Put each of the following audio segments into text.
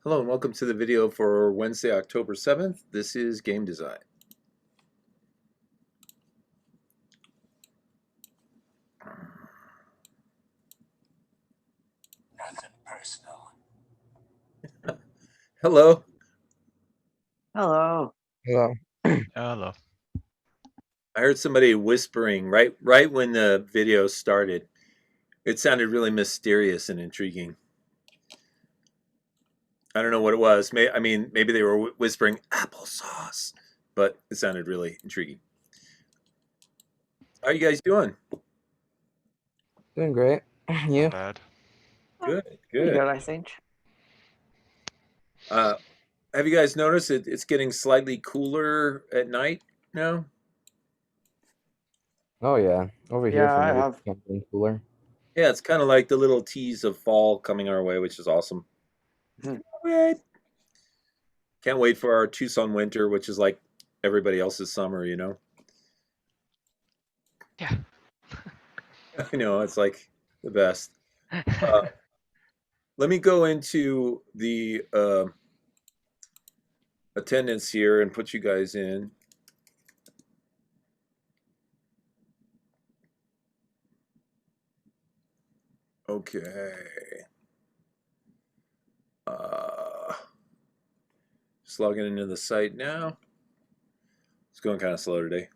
Hello and welcome to the video for Wednesday, October 7th. This is game design. Nothing personal. Hello. Hello. Hello. Hello. I heard somebody whispering right when the video started. It sounded really mysterious and intriguing. I don't know what it was. Maybe they were whispering applesauce, but it sounded really intriguing. How are you guys doing? Doing great. You? Not bad. Good, Pretty good. good, I think. Have you guys noticed it's getting slightly cooler at night now? Oh yeah. Over here Yeah, for I me have. it's something cooler. Yeah, it's kind of like the little tease of fall coming our way, which is awesome. Hmm. Wait. Can't wait for our Tucson winter, which is like everybody else's summer, you know? Yeah. I know, it's like the best. Let me go into the attendance here and put you guys in. Okay. Just logging into the site now. It's going kind of slow today.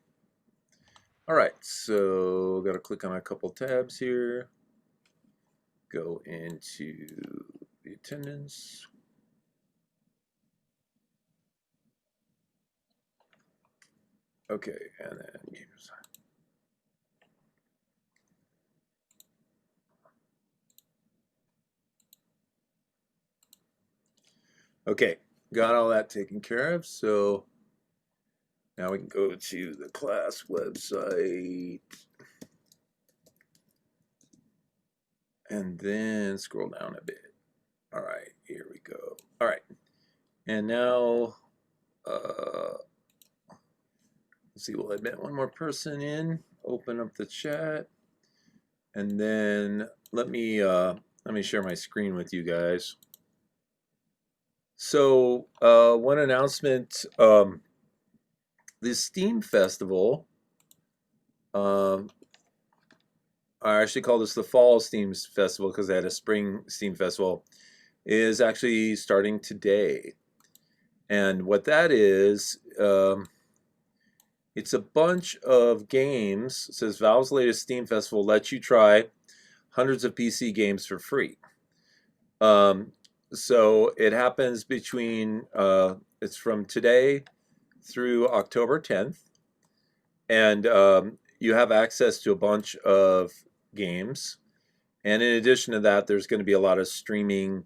All right, so got to click on a couple tabs here. Go into the attendance. Okay, and then game design. Okay, got all that taken care of. So now we can go to the class website and then scroll down a bit. All right, here we go. All right, and now let's see. We'll admit one more person in. Open up the chat, and then let me share my screen with you guys. So one announcement. The Steam Festival, I actually call this the Fall Steam Festival because they had a Spring Steam Festival, is actually starting today. And what that is, it's a bunch of games. It says Valve's latest Steam Festival lets you try hundreds of PC games for free. So it happens between, it's from today through October 10th. And you have access to a bunch of games. And in addition to that, there's going to be a lot of streaming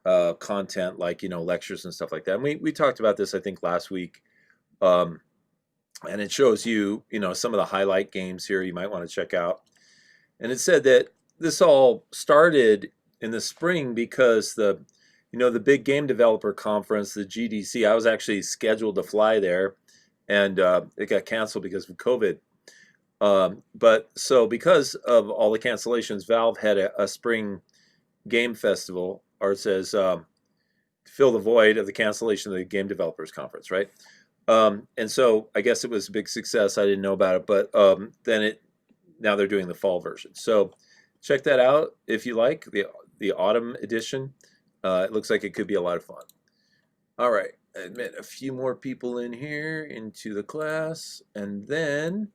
content, like, lectures and stuff like that. And we talked about this, I think, last week. And it shows you, some of the highlight games here you might want to check out. And it said that this all started in the spring because the big game developer conference, the GDC, I was actually scheduled to fly there, and it got canceled because of COVID. But so because of all the cancellations, Valve had a spring game festival, or it says fill the void of the cancellation of the game developers conference, right? And so I guess it was a big success. I didn't know about it, but now they're doing the fall version. So check that out if you like the autumn edition. It looks like it could be a lot of fun. All right, admit a few more people in here into the class, and then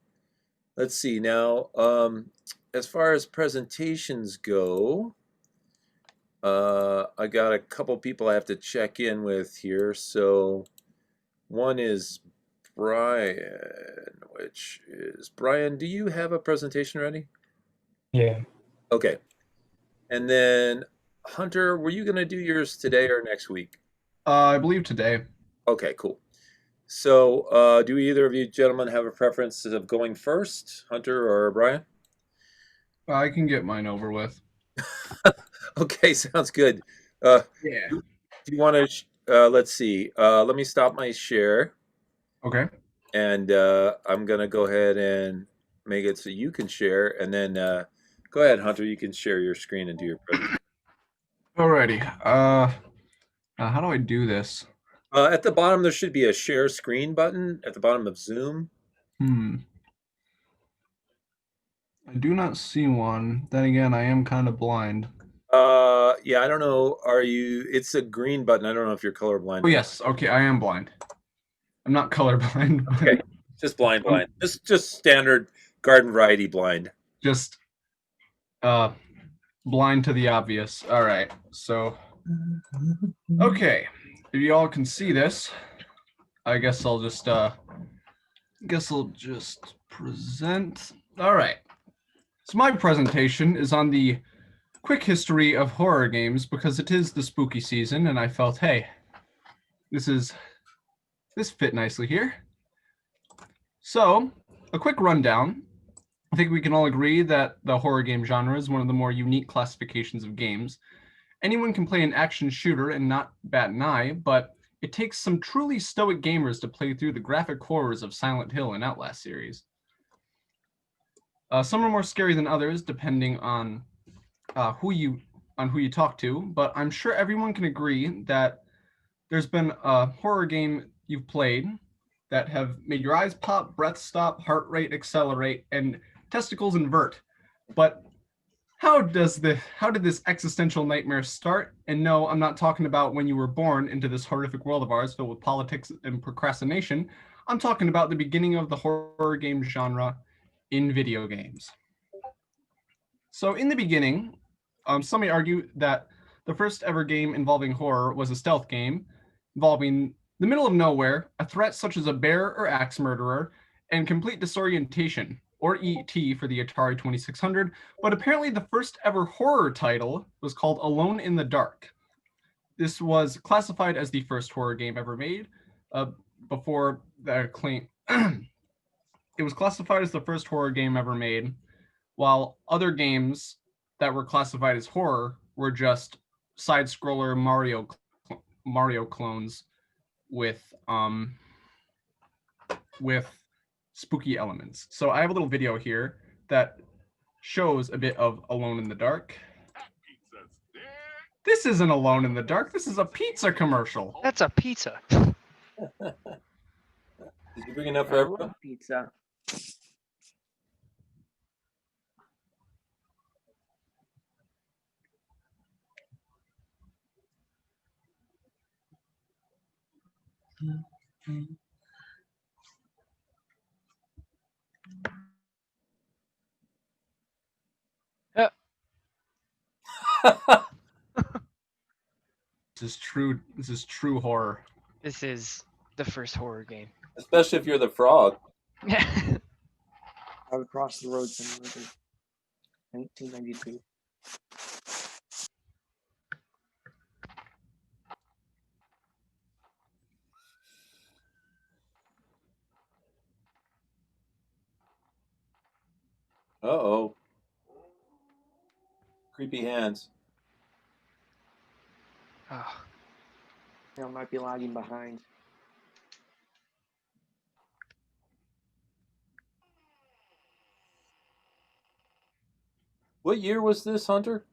let's see now. As far as presentations go, I got a couple people I have to check in with here. So one is Brian, which is Brian. Do you have a presentation ready? Yeah. Okay. And then Hunter, were you going to do yours today or next week? I believe today. Okay, cool. So, do either of you gentlemen have a preference of going first, Hunter or Brian? I can get mine over with. Okay, sounds good. Yeah. Do you want to? Let's see. Let me stop my share. Okay. And I'm gonna go ahead and make it so you can share, and then go ahead, Hunter. You can share your screen and do your presentation. Alrighty. How do I do this? At the bottom, there should be a share screen button at the bottom of Zoom. I do not see one. Then again, I am kind of blind. Yeah, I don't know. It's a green button. I don't know if you're colorblind. Oh, yes. Okay, I am blind. I'm not colorblind, but Okay, just blind. Just standard garden variety blind. just blind to the obvious. All right. So, okay. If you all can see this, I guess I'll just present. All right. So my presentation is on the quick history of horror games because it is the spooky season, and I felt, hey, this fit nicely here. So, a quick rundown. I think we can all agree that the horror game genre is one of the more unique classifications of games. Anyone can play an action shooter and not bat an eye, but it takes some truly stoic gamers to play through the graphic horrors of Silent Hill and Outlast series. Some are more scary than others, depending on who you talk to, but I'm sure everyone can agree that there's been a horror game you've played that have made your eyes pop, breath stop, heart rate accelerate, and testicles invert. But how did this existential nightmare start? And no, I'm not talking about when you were born into this horrific world of ours filled with politics and procrastination. I'm talking about the beginning of the horror game genre in video games. So in the beginning, some may argue that the first ever game involving horror was a stealth game involving the middle of nowhere, a threat such as a bear or axe murderer, and complete disorientation, or ET for the Atari 2600, but apparently the first ever horror title was called Alone in the Dark. This was classified as the first horror game ever made, before the claim. It was classified as the first horror game ever made, while other games that were classified as horror were just side-scroller Mario clones with spooky elements. So I have a little video here that shows a bit of Alone in the Dark. This isn't Alone in the Dark. This is a pizza commercial. That's a pizza. Did you bring enough for I everyone? love pizza. This is true horror. This is the first horror game. Especially if you're the frog. I would cross the road somewhere in 1992. Uh-oh. Creepy hands. Oh, You know, might be lagging behind. What year was this, Hunter?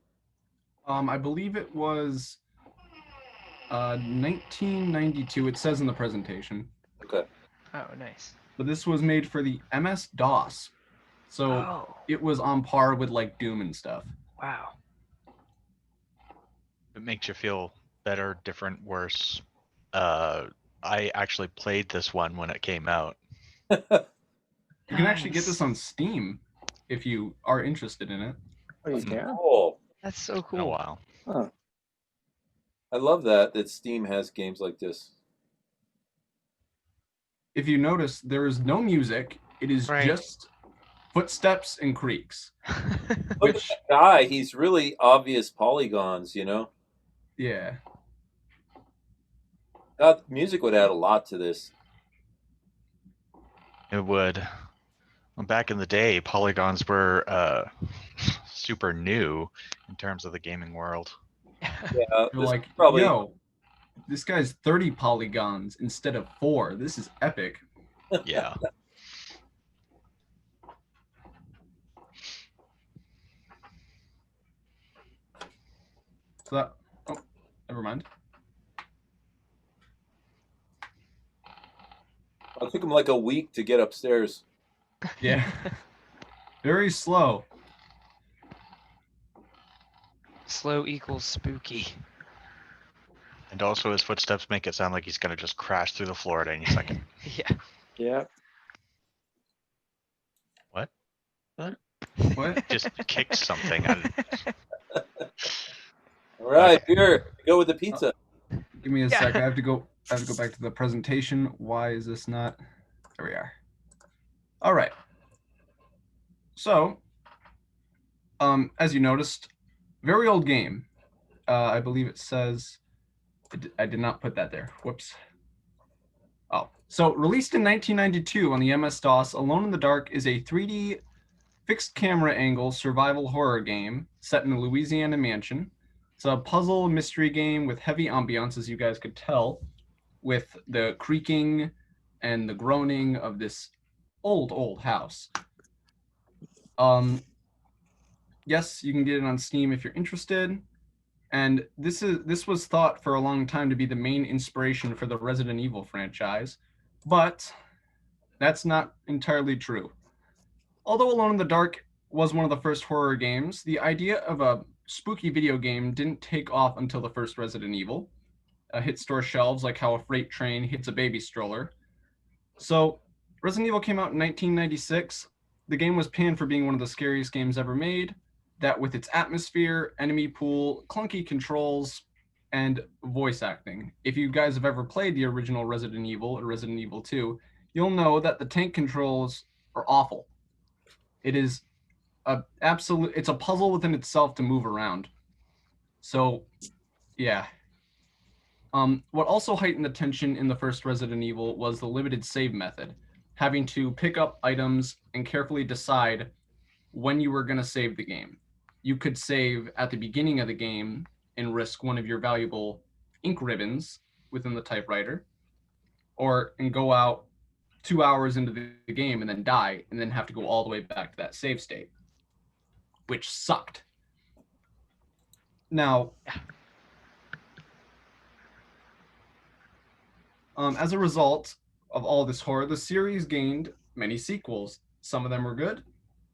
I believe it was 1992. It says in the presentation. Okay. oh, nice. But this was made for the MS-DOS. So Oh, it was on par with like Doom and stuff. wow. It makes you feel better, different, worse. I actually played this one when it came out. You can actually get Nice. this on Steam if you are interested in it. Oh, you can? Cool. That's so In a cool. while. Huh. I love that Steam has games like this. If you notice, there is no music. It is Right. just footsteps and creaks. Look Which, at that guy. He's really obvious polygons, you know? yeah. Music would add a lot to this. It would. Well, back in the day, polygons were super new in terms of the gaming world. Yeah, You're this like, is probably yo, this guy's 30 polygons instead of 4. This is epic. Yeah. So that, oh, never mind. It took him like a week to get upstairs. Yeah. Very slow. Slow equals spooky. And also his footsteps make it sound like he's gonna just crash through the floor at any second. Yeah. Yeah. What? What? Just kicked something. All right, Okay. here, go with the pizza. Give me a Yeah. sec. I have to go back to the presentation. Why is this not? There we are. All right. So, as you noticed, very old game. I believe it says. I did not put that there. Whoops. Oh, so released in 1992 on the MS-DOS, Alone in the Dark is a 3D fixed camera angle survival horror game set in a Louisiana mansion. It's a puzzle mystery game with heavy ambiance, as you guys could tell, with the creaking and the groaning of this old house. Yes, you can get it on Steam if you're interested. And this was thought for a long time to be the main inspiration for the Resident Evil franchise, but that's not entirely true. Although Alone in the Dark was one of the first horror games, the idea of a spooky video game didn't take off until the first Resident Evil. Hit store shelves like how a freight train hits a baby stroller. So Resident Evil came out in 1996. The game was panned for being one of the scariest games ever made, that with its atmosphere, enemy pool, clunky controls, and voice acting. If you guys have ever played the original Resident Evil or Resident Evil 2, you'll know that the tank controls are awful. It is it's a puzzle within itself to move around. So, yeah. What also heightened the tension in the first Resident Evil was the limited save method, having to pick up items and carefully decide when you were going to save the game. You could save at the beginning of the game and risk one of your valuable ink ribbons within the typewriter, and go out 2 hours into the game and then die, and then have to go all the way back to that save state, which sucked. Now, as a result of all this horror, the series gained many sequels. Some of them were good,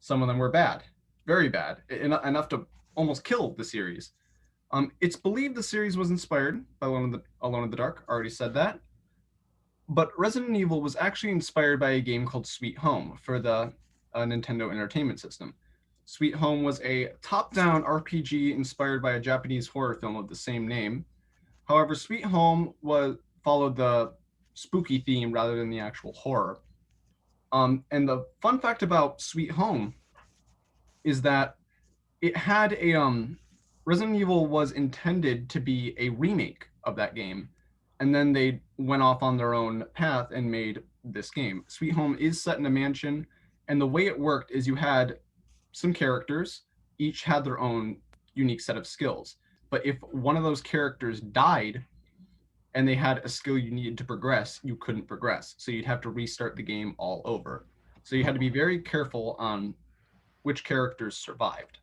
some of them were bad, very bad, enough to almost kill the series. It's believed the series was inspired by Alone in the Dark, already said that. But Resident Evil was actually inspired by a game called Sweet Home for the Nintendo Entertainment System. Sweet Home was a top-down RPG inspired by a Japanese horror film of the same name. However, Sweet Home followed the spooky theme rather than the actual horror. And the fun fact about Sweet Home is that it had Resident Evil was intended to be a remake of that game, and then they went off on their own path and made this game. Sweet Home is set in a mansion, and the way it worked is you had some characters, each had their own unique set of skills. But if one of those characters died and they had a skill you needed to progress, you couldn't progress. So you'd have to restart the game all over. So you had to be very careful on which characters survived.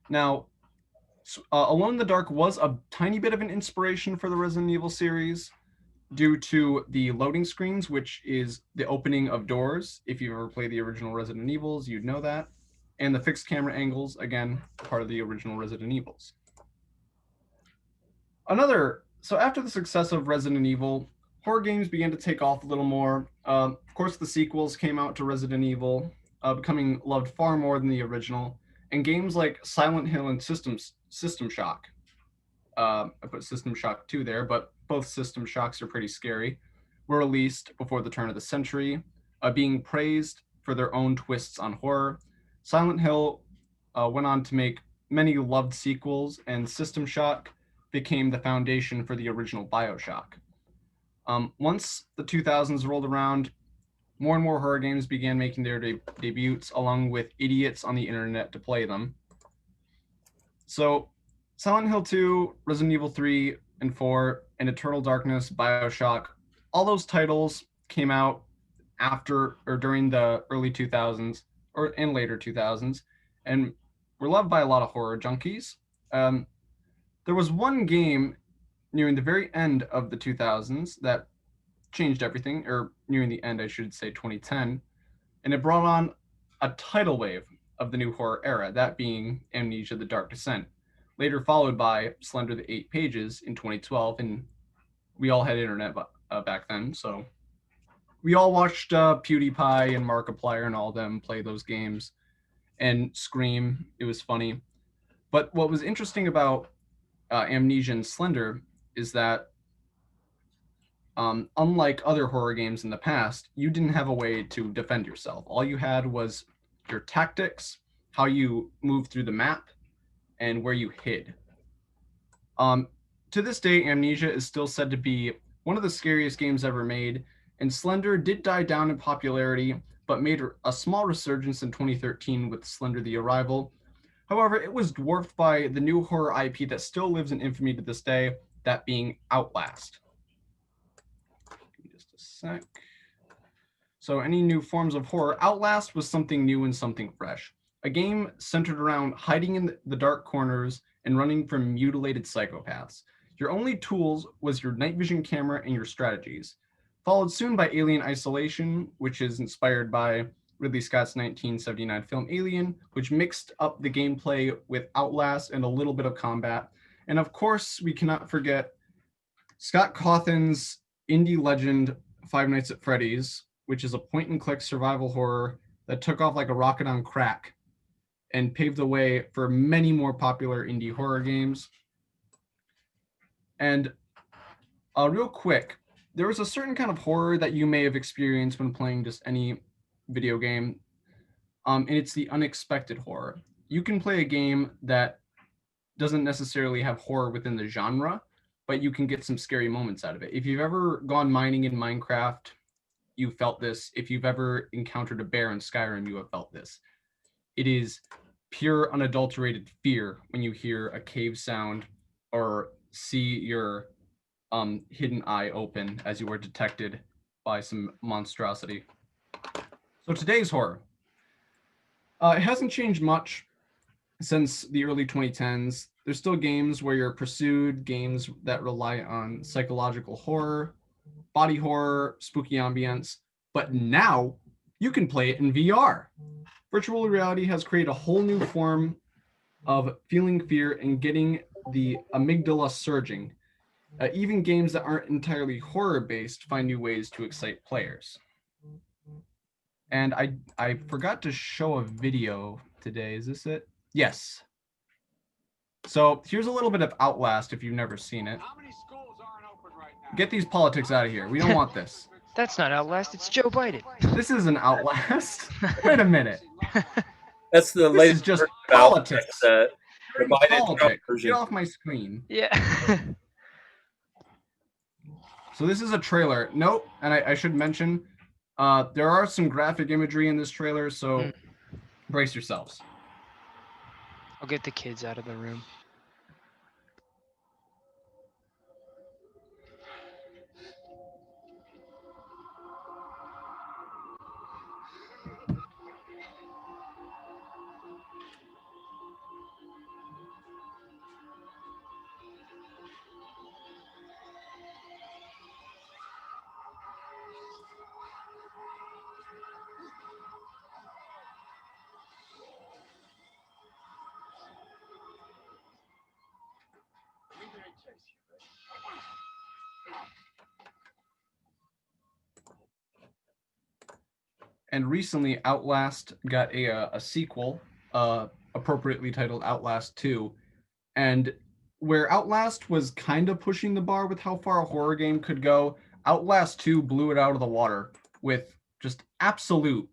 Now, Alone in the Dark was a tiny bit of an inspiration for the Resident Evil series due to the loading screens, which is the opening of doors. If you've ever played the original Resident Evils, you'd know that. And the fixed camera angles, again, part of the original Resident Evils. So after the success of Resident Evil, horror games began to take off a little more. Of course, the sequels came out to Resident Evil, becoming loved far more than the original. And games like Silent Hill and System Shock. I put System Shock 2 there, but both System Shocks are pretty scary. Were released before the turn of the century, being praised for their own twists on horror. Silent Hill went on to make many loved sequels, and System Shock became the foundation for the original BioShock. Once the 2000s rolled around, more and more horror games began making their debuts, along with idiots on the internet to play them. So Silent Hill 2, Resident Evil 3 and 4, and Eternal Darkness, BioShock, all those titles came out after or during the early 2000s or in later 2000s, and were loved by a lot of horror junkies. There was one game nearing the very end of the 2000s that changed everything, or nearing the end, I should say 2010, and it brought on a tidal wave of the new horror era, that being Amnesia: The Dark Descent, later followed by Slender: The Eight Pages in 2012, and we all had internet back then, so we all watched PewDiePie and Markiplier and all them play those games and scream. It was funny. But what was interesting about Amnesia and Slender is that unlike other horror games in the past, you didn't have a way to defend yourself. All you had was your tactics, how you moved through the map, and where you hid. To this day, Amnesia is still said to be one of the scariest games ever made, and Slender did die down in popularity, but made a small resurgence in 2013 with Slender: The Arrival. However, it was dwarfed by the new horror IP that still lives in infamy to this day, that being Outlast. Give me just a sec. So any new forms of horror, Outlast was something new and something fresh. A game centered around hiding in the dark corners and running from mutilated psychopaths. Your only tools was your night vision camera and your strategies. Followed soon by Alien Isolation, which is inspired by Ridley Scott's 1979 film Alien, which mixed up the gameplay with Outlast and a little bit of combat. And of course, we cannot forget Scott Cawthon's indie legend Five Nights at Freddy's, which is a point-and-click survival horror that took off like a rocket on crack and paved the way for many more popular indie horror games. And real quick, there was a certain kind of horror that you may have experienced when playing just any video game, and it's the unexpected horror. You can play a game that doesn't necessarily have horror within the genre, but you can get some scary moments out of it. If you've ever gone mining in Minecraft, you felt this. If you've ever encountered a bear in Skyrim, you have felt this. It is pure, unadulterated fear when you hear a cave sound or see your hidden eye open as you were detected by some monstrosity. So today's horror. It hasn't changed much since the early 2010s. There's still games where you're pursued, games that rely on psychological horror, body horror, spooky ambience, but now you can play it in VR. Virtual reality has created a whole new form of feeling fear and getting the amygdala surging. Even games that aren't entirely horror-based find new ways to excite players. And I forgot to show a video today. Is this it? Yes. So here's a little bit of Outlast if you've never seen it. Get these politics out of here. We don't want this. That's not Outlast, it's Joe Biden. This is an Outlast. Wait a minute. That's the This is latest just version of Outlast, politics. the Biden Politics. version. Get off my screen. Yeah. So this is a trailer. Note, and I should mention, there are some graphic imagery in this trailer, so brace yourselves. I'll get the kids out of the room. And recently, Outlast got a sequel, appropriately titled Outlast 2. And where Outlast was kind of pushing the bar with how far a horror game could go, Outlast 2 blew it out of the water with just absolute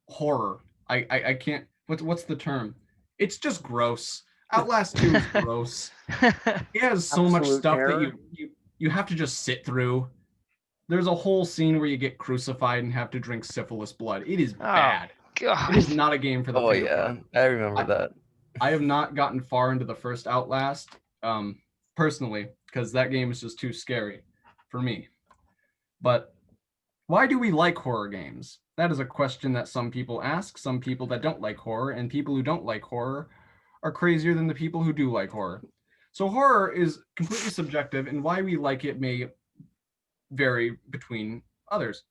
horror. I can't, what's the term? It's just gross. Outlast 2 is gross. It has so much Absolute stuff terror. that you have to just sit through. There's a whole scene where you get crucified and have to drink syphilis blood. It is bad. God. It is not a game for the Oh faint of yeah, heart. I remember that. I have not gotten far into the first Outlast, personally, because that game is just too scary for me. But why do we like horror games? That is a question that some people ask, some people that don't like horror, and people who don't like horror are crazier than the people who do like horror. So horror is completely subjective, and why we like it may vary between others.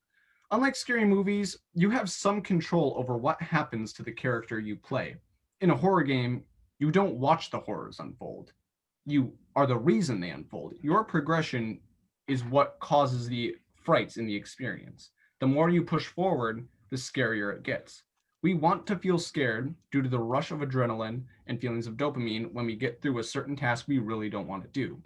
Unlike scary movies, you have some control over what happens to the character you play. In a horror game, you don't watch the horrors unfold. You are the reason they unfold. Your progression is what causes the frights in the experience. The more you push forward, the scarier it gets. We want to feel scared due to the rush of adrenaline and feelings of dopamine when we get through a certain task we really don't want to do.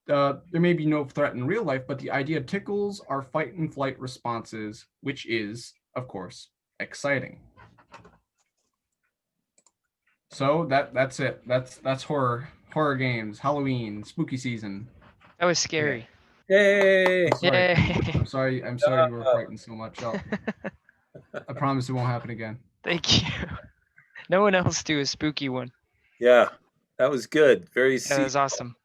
There may be no threat in real life, but the idea tickles our fight and flight responses, which is, of course, exciting. So that's it. That's horror games, Halloween, spooky season. That was scary. Yay! I'm sorry. Yay. I'm sorry you were frightened so much. I promise it won't happen again. Thank you. No one else do a spooky one. Yeah, that was good. Very That was awesome.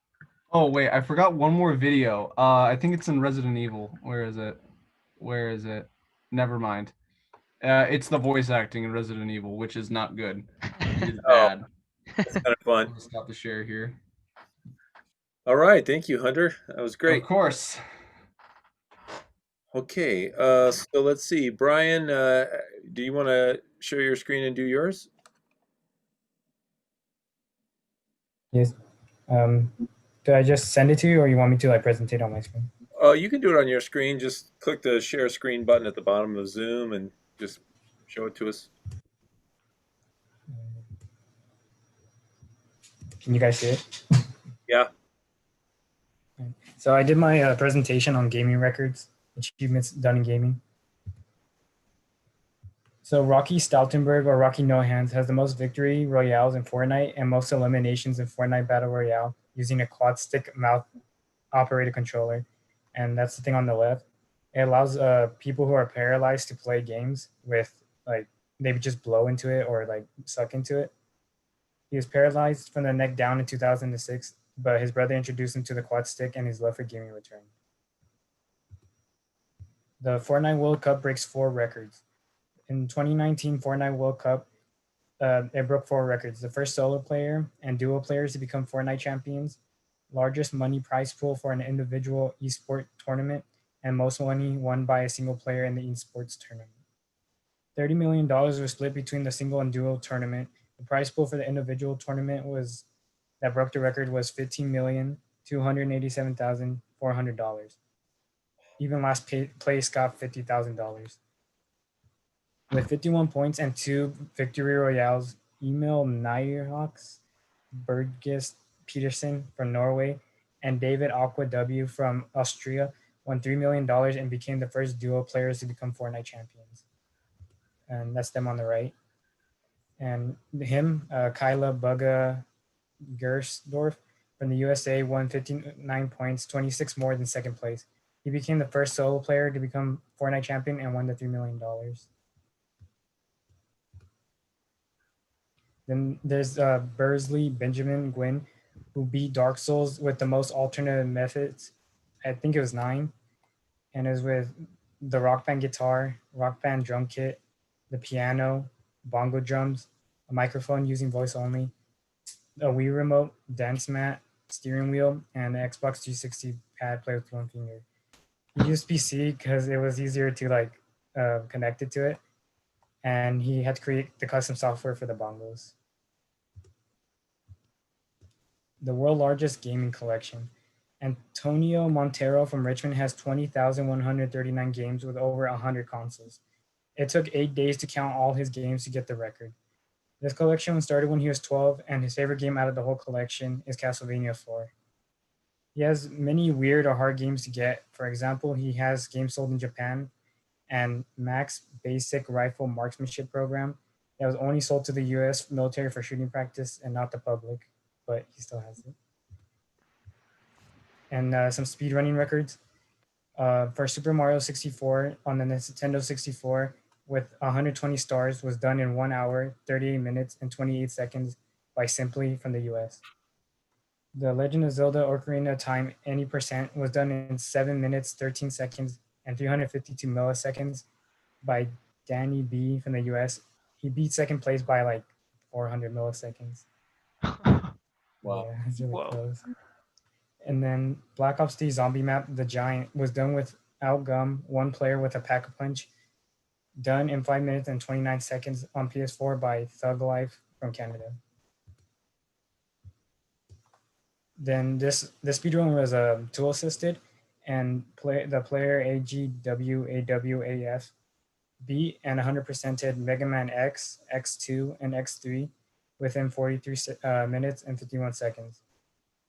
Oh wait, I forgot one more video. I think it's in Resident Evil. Where is it? Never mind. It's the voice acting in Resident Evil, which is not good. It is bad. It's kind of fun. I'm gonna stop the share here. All right, thank you, Hunter. That was great. Of course. Okay, so let's see. Brian, do you want to share your screen and do yours? Yes. Do I just send it to you, or you want me to like present it on my screen? You can do it on your screen. Just click the share screen button at the bottom of Zoom and just show it to us. Can you guys see it? Yeah. So I did my presentation on gaming records, achievements done in gaming. So Rocky Stoutenberg, or Rocky No Hands, has the most victory royales in Fortnite and most eliminations in Fortnite Battle Royale using a quad stick mouth operated controller. And that's the thing on the left. It allows people who are paralyzed to play games with, like, they would just blow into it or like suck into it. He was paralyzed from the neck down in 2006, but his brother introduced him to the quad stick and his love for gaming returned. The Fortnite World Cup breaks 4 records. In 2019 Fortnite World Cup, it broke 4 records. The first solo player and duo players to become Fortnite champions, largest money prize pool for an individual esport tournament, and most money won by a single player in the esports tournament. $30 million was split between the single and duo tournament. The prize pool for the individual tournament that broke the record was $15,287,400. Even last place got $50,000. With 51 points and 2 victory royales, Emil Nyhawks, Bergis Peterson from Norway, and David Aqua W from Austria won $3 million and became the first duo players to become Fortnite champions. And that's them on the right. And him, Kyla Bugga Gersdorf from the USA, won 59 points, 26 more than second place. He became the first solo player to become Fortnite champion and won the $3 million. Then there's Bursley Benjamin Gwynn, who beat Dark Souls with the most alternative methods. I think it was 9. And it was with the Rock Band guitar, Rock Band drum kit, the piano, bongo drums, a microphone using voice only, a Wii remote, dance mat, steering wheel, and an Xbox 360 pad play with one finger. He used PC because it was easier to like connect it to it. And he had to create the custom software for the bongos. The world's largest gaming collection. Antonio Montero from Richmond has 20,139 games with over 100 consoles. It took 8 days to count all his games to get the record. This collection started when he was 12, and his favorite game out of the whole collection is Castlevania 4. He has many weird or hard games to get. For example, he has games sold in Japan and Max Basic Rifle Marksmanship Program that was only sold to the US military for shooting practice and not the public, but he still has it. And some speedrunning records. For Super Mario 64 on the Nintendo 64 with 120 stars was done in 1 hour, 38 minutes, and 28 seconds by Simply from the US. The Legend of Zelda Ocarina of Time Any Percent was done in 7 minutes, 13 seconds, and 352 milliseconds by Danny B from the US. He beat second place by like 400 milliseconds. Wow. Yeah, it's really close. And then Black Ops 3 Zombie Map, The Giant, was done without gum, one player with a pack-a-punch, done in 5 minutes and 29 seconds on PS4 by Thug Life from Canada. Then this the speedrun was tool assisted, and the player AGWAWAF beat and 100%ed Mega Man X, X2, and X3 within 43 minutes and 51 seconds.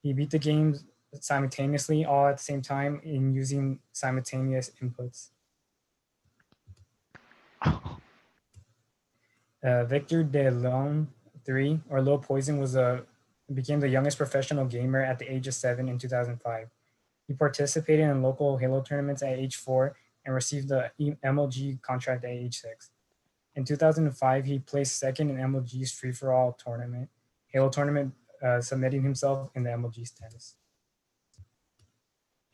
He beat the games simultaneously, all at the same time, in using simultaneous inputs. Victor De Leon 3, or Lil Poison, became the youngest professional gamer at the age of 7 in 2005. He participated in local Halo tournaments at age 4 and received the MLG contract at age 6. In 2005, he placed second in MLG's free-for-all tournament, Halo tournament, submitting himself in the MLG status.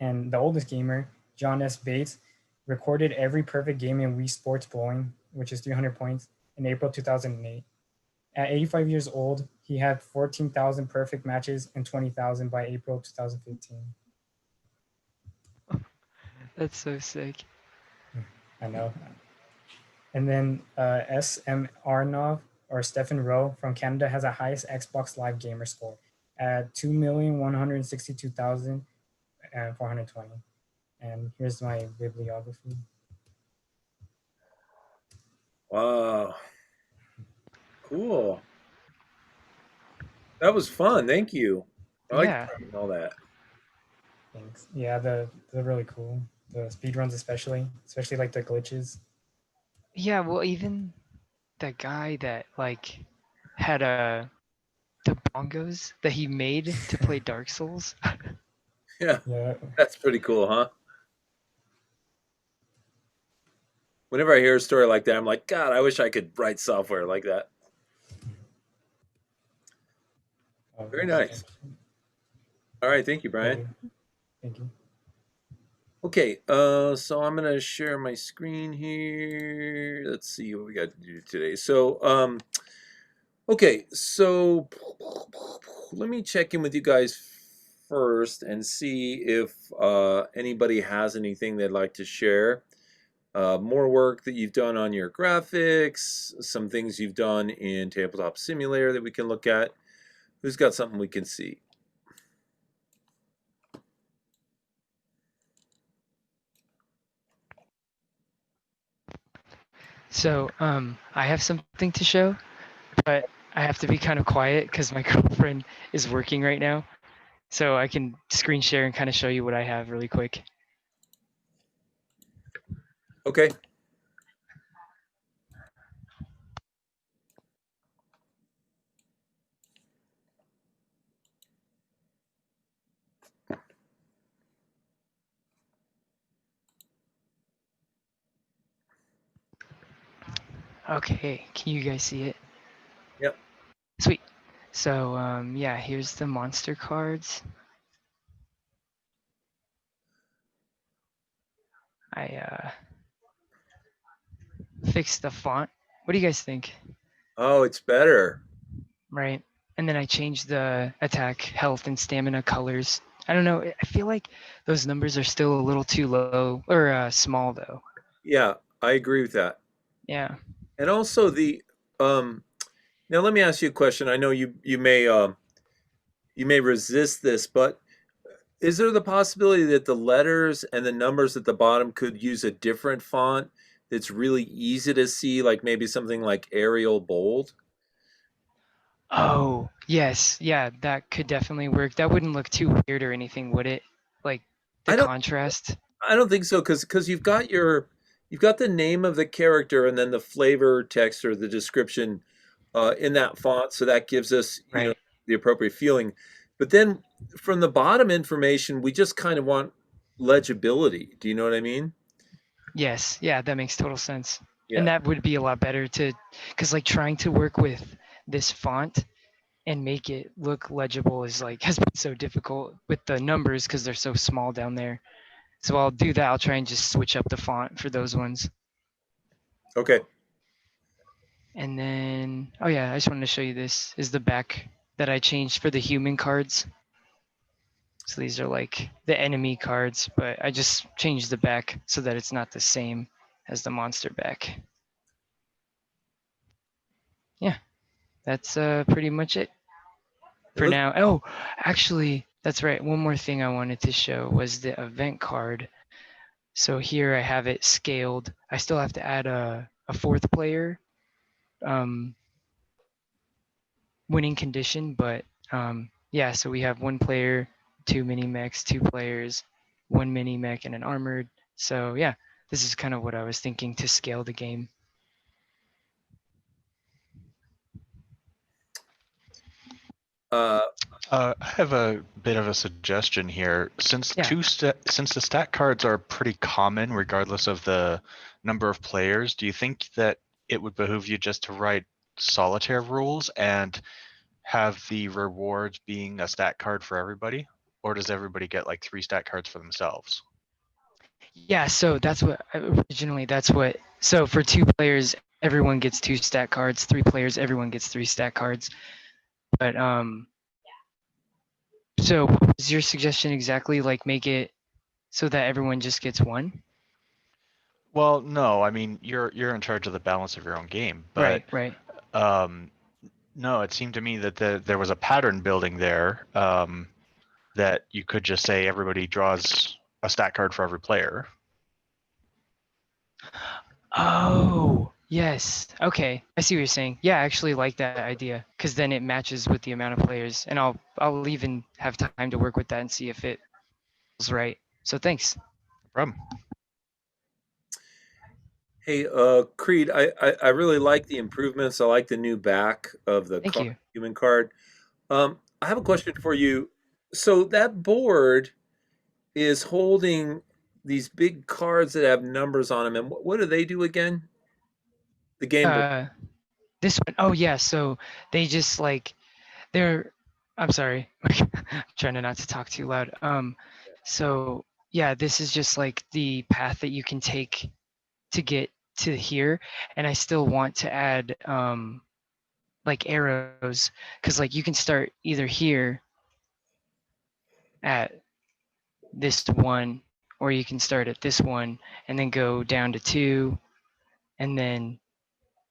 And the oldest gamer, John S. Bates, recorded every perfect game in Wii Sports Bowling, which is 300 points, in April 2008. At 85 years old, he had 14,000 perfect matches and 20,000 by April 2015. That's so sick. I know. And then SM Arnov, or Stephen Rowe from Canada, has the highest Xbox Live gamer score at 2,162,420. And here's my bibliography. Wow. Cool. That was fun. Thank you. I like Yeah. all that. Thanks. Yeah, they're really cool. The speedruns especially like the glitches. Yeah, well, even the guy that like had the bongos that he made to play Dark Souls. Yeah, Yeah. that's pretty cool, huh? Whenever I hear a story like that, I'm like, God, I wish I could write software like that. Very nice. All right, thank you, Brian. Thank you. Okay, so I'm gonna share my screen here. Let's see what we got to do today. So, okay, so let me check in with you guys first and see if anybody has anything they'd like to share. More work that you've done on your graphics, some things you've done in Tabletop Simulator that we can look at. Who's got something we can see? So, I have something to show, but I have to be kind of quiet because my girlfriend is working right now. So I can screen share and kind of show you what I have really quick. Okay. Okay, can you guys see it? Yep. Sweet. So, yeah, here's the monster cards. I fixed the font. What do you guys think? Oh, it's better. Right. And then I changed the attack, health, and stamina colors. I don't know. I feel like those numbers are still a little too low or small though. Yeah, I agree with that. Yeah. And also the now let me ask you a question. I know you may resist this, but is there the possibility that the letters and the numbers at the bottom could use a different font that's really easy to see, like maybe something like Arial Bold? Oh, yes. Yeah, that could definitely work. That wouldn't look too weird or anything, would it? Like the I don't contrast. I don't think so because you've got the name of the character and then the flavor text or the description in that font, so that gives us Right. the appropriate feeling. But then from the bottom information, we just kind of want legibility. Do you know what I mean? Yes. Yeah, that makes total sense. And Yeah. that would be a lot better because like trying to work with this font and make it look legible is like has been so difficult with the numbers because they're so small down there. So I'll do that. I'll try and just switch up the font for those ones. Okay. And then, oh yeah, I just wanted to show you this is the back that I changed for the human cards. So these are like the enemy cards, but I just changed the back so that it's not the same as the monster back. Yeah, that's pretty much it It for looks, now. Oh, actually, that's right. One more thing I wanted to show was the event card. So here I have it scaled. I still have to add a fourth player winning condition, but yeah, so we have one player, two mini mechs, two players, one mini mech, and an armored. So yeah, this is kind of what I was thinking to scale the game. uh, I have a bit of a suggestion here. Since Yeah. since the stat cards are pretty common regardless of the number of players, do you think that it would behoove you just to write solitaire rules and have the rewards being a stat card for everybody? Or does everybody get like 3 stat cards for themselves? Yeah, so that's what originally that's what. So for two players, everyone gets two stat cards. Three players, everyone gets three stat cards. But so what was your suggestion exactly? Like make it so that everyone just gets one? Well, no, I mean you're in charge of the balance of your own game, but Right. um, no, it seemed to me that there was a pattern building there that you could just say everybody draws a stat card for every player. Oh, yes. Okay, I see what you're saying. Yeah, I actually like that idea because then it matches with the amount of players, and I'll even have time to work with that and see if it feels right. So thanks. No problem. hey, Creed, I really like the improvements. I like the new back of the Thank you. human card. I have a question for you. So that board is holding these big cards that have numbers on them, and what do they do again? The game board. Uh, this one, oh yeah. So they just like they're. I'm sorry. I'm trying to not to talk too loud. So yeah, this is just like the path that you can take to get to here, and I still want to add like arrows because like you can start either here at this one or you can start at this one and then go down to two and then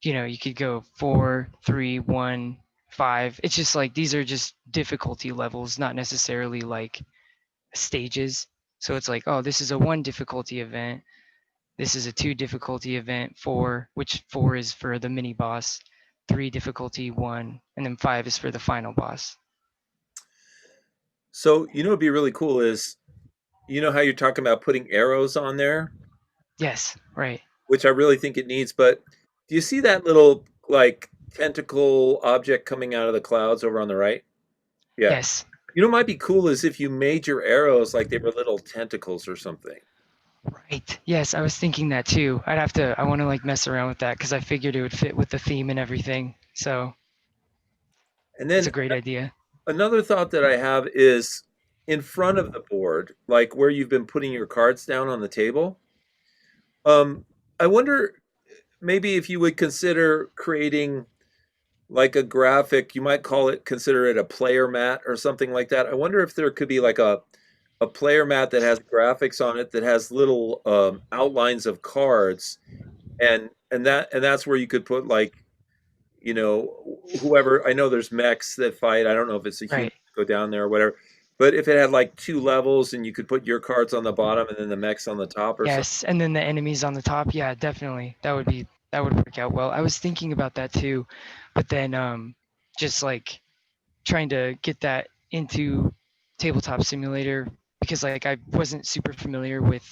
you could go 4, 3, 1, 5. It's just like these are just difficulty levels, not necessarily like stages. So it's like, oh, this is a 1 difficulty event, this is a 2 difficulty event, 4, which 4 is for the mini boss, 3 difficulty 1, and then 5 is for the final boss. So what'd be really cool is how you're talking about putting arrows on there, Yes, right. which I really think it needs. But do you see that little like tentacle object coming out of the clouds over on the right? Yeah. Yes. What might be cool is if you made your arrows like they were little tentacles or something. Right. Yes, I was thinking that too. I want to like mess around with that because I figured it would fit with the theme and everything. So And it's then a great idea. another thought that I have is in front of the board, like where you've been putting your cards down on the table. I wonder maybe if you would consider creating like a graphic, you might consider it a player mat or something like that. I wonder if there could be like a player mat that has graphics on it that has little outlines of cards, and that's where you could put like whoever. I know there's mechs that fight. I don't know if it's a human Right. go down there or whatever. But if it had like two levels and you could put your cards on the bottom and then the mechs on the top or something. Yes, and then the enemies on the top. Yeah, definitely. That would work out well. I was thinking about that too, but then just like trying to get that into Tabletop Simulator because like I wasn't super familiar with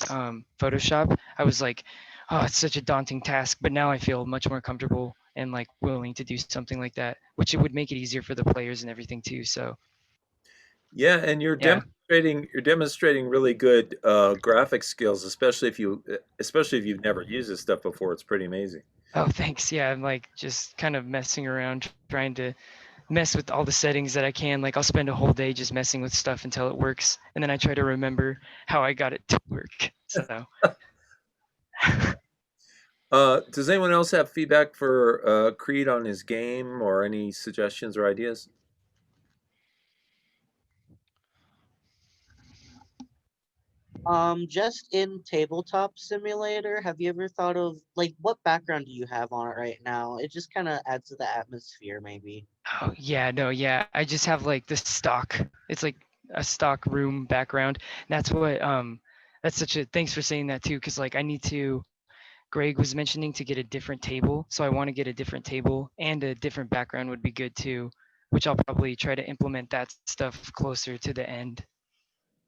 Photoshop. I was like, oh, it's such a daunting task, but now I feel much more comfortable and like willing to do something like that, which it would make it easier for the players and everything too. So Yeah, and yeah. you're demonstrating really good graphic skills, especially if you've never used this stuff before. It's pretty amazing. Oh, thanks. Yeah, I'm like just kind of messing around, trying to mess with all the settings that I can. Like I'll spend a whole day just messing with stuff until it works, and then I try to remember how I got it to work. So Does anyone else have feedback for Creed on his game or any suggestions or ideas? Just in Tabletop Simulator, have you ever thought of like what background do you have on it right now? It just kind of adds to the atmosphere, maybe. Oh yeah, no, yeah. I just have like the stock. It's like a stock room background. That's what that's such a thanks for saying that too, because like I need to Greg was mentioning to get a different table. So I want to get a different table and a different background would be good too, which I'll probably try to implement that stuff closer to the end.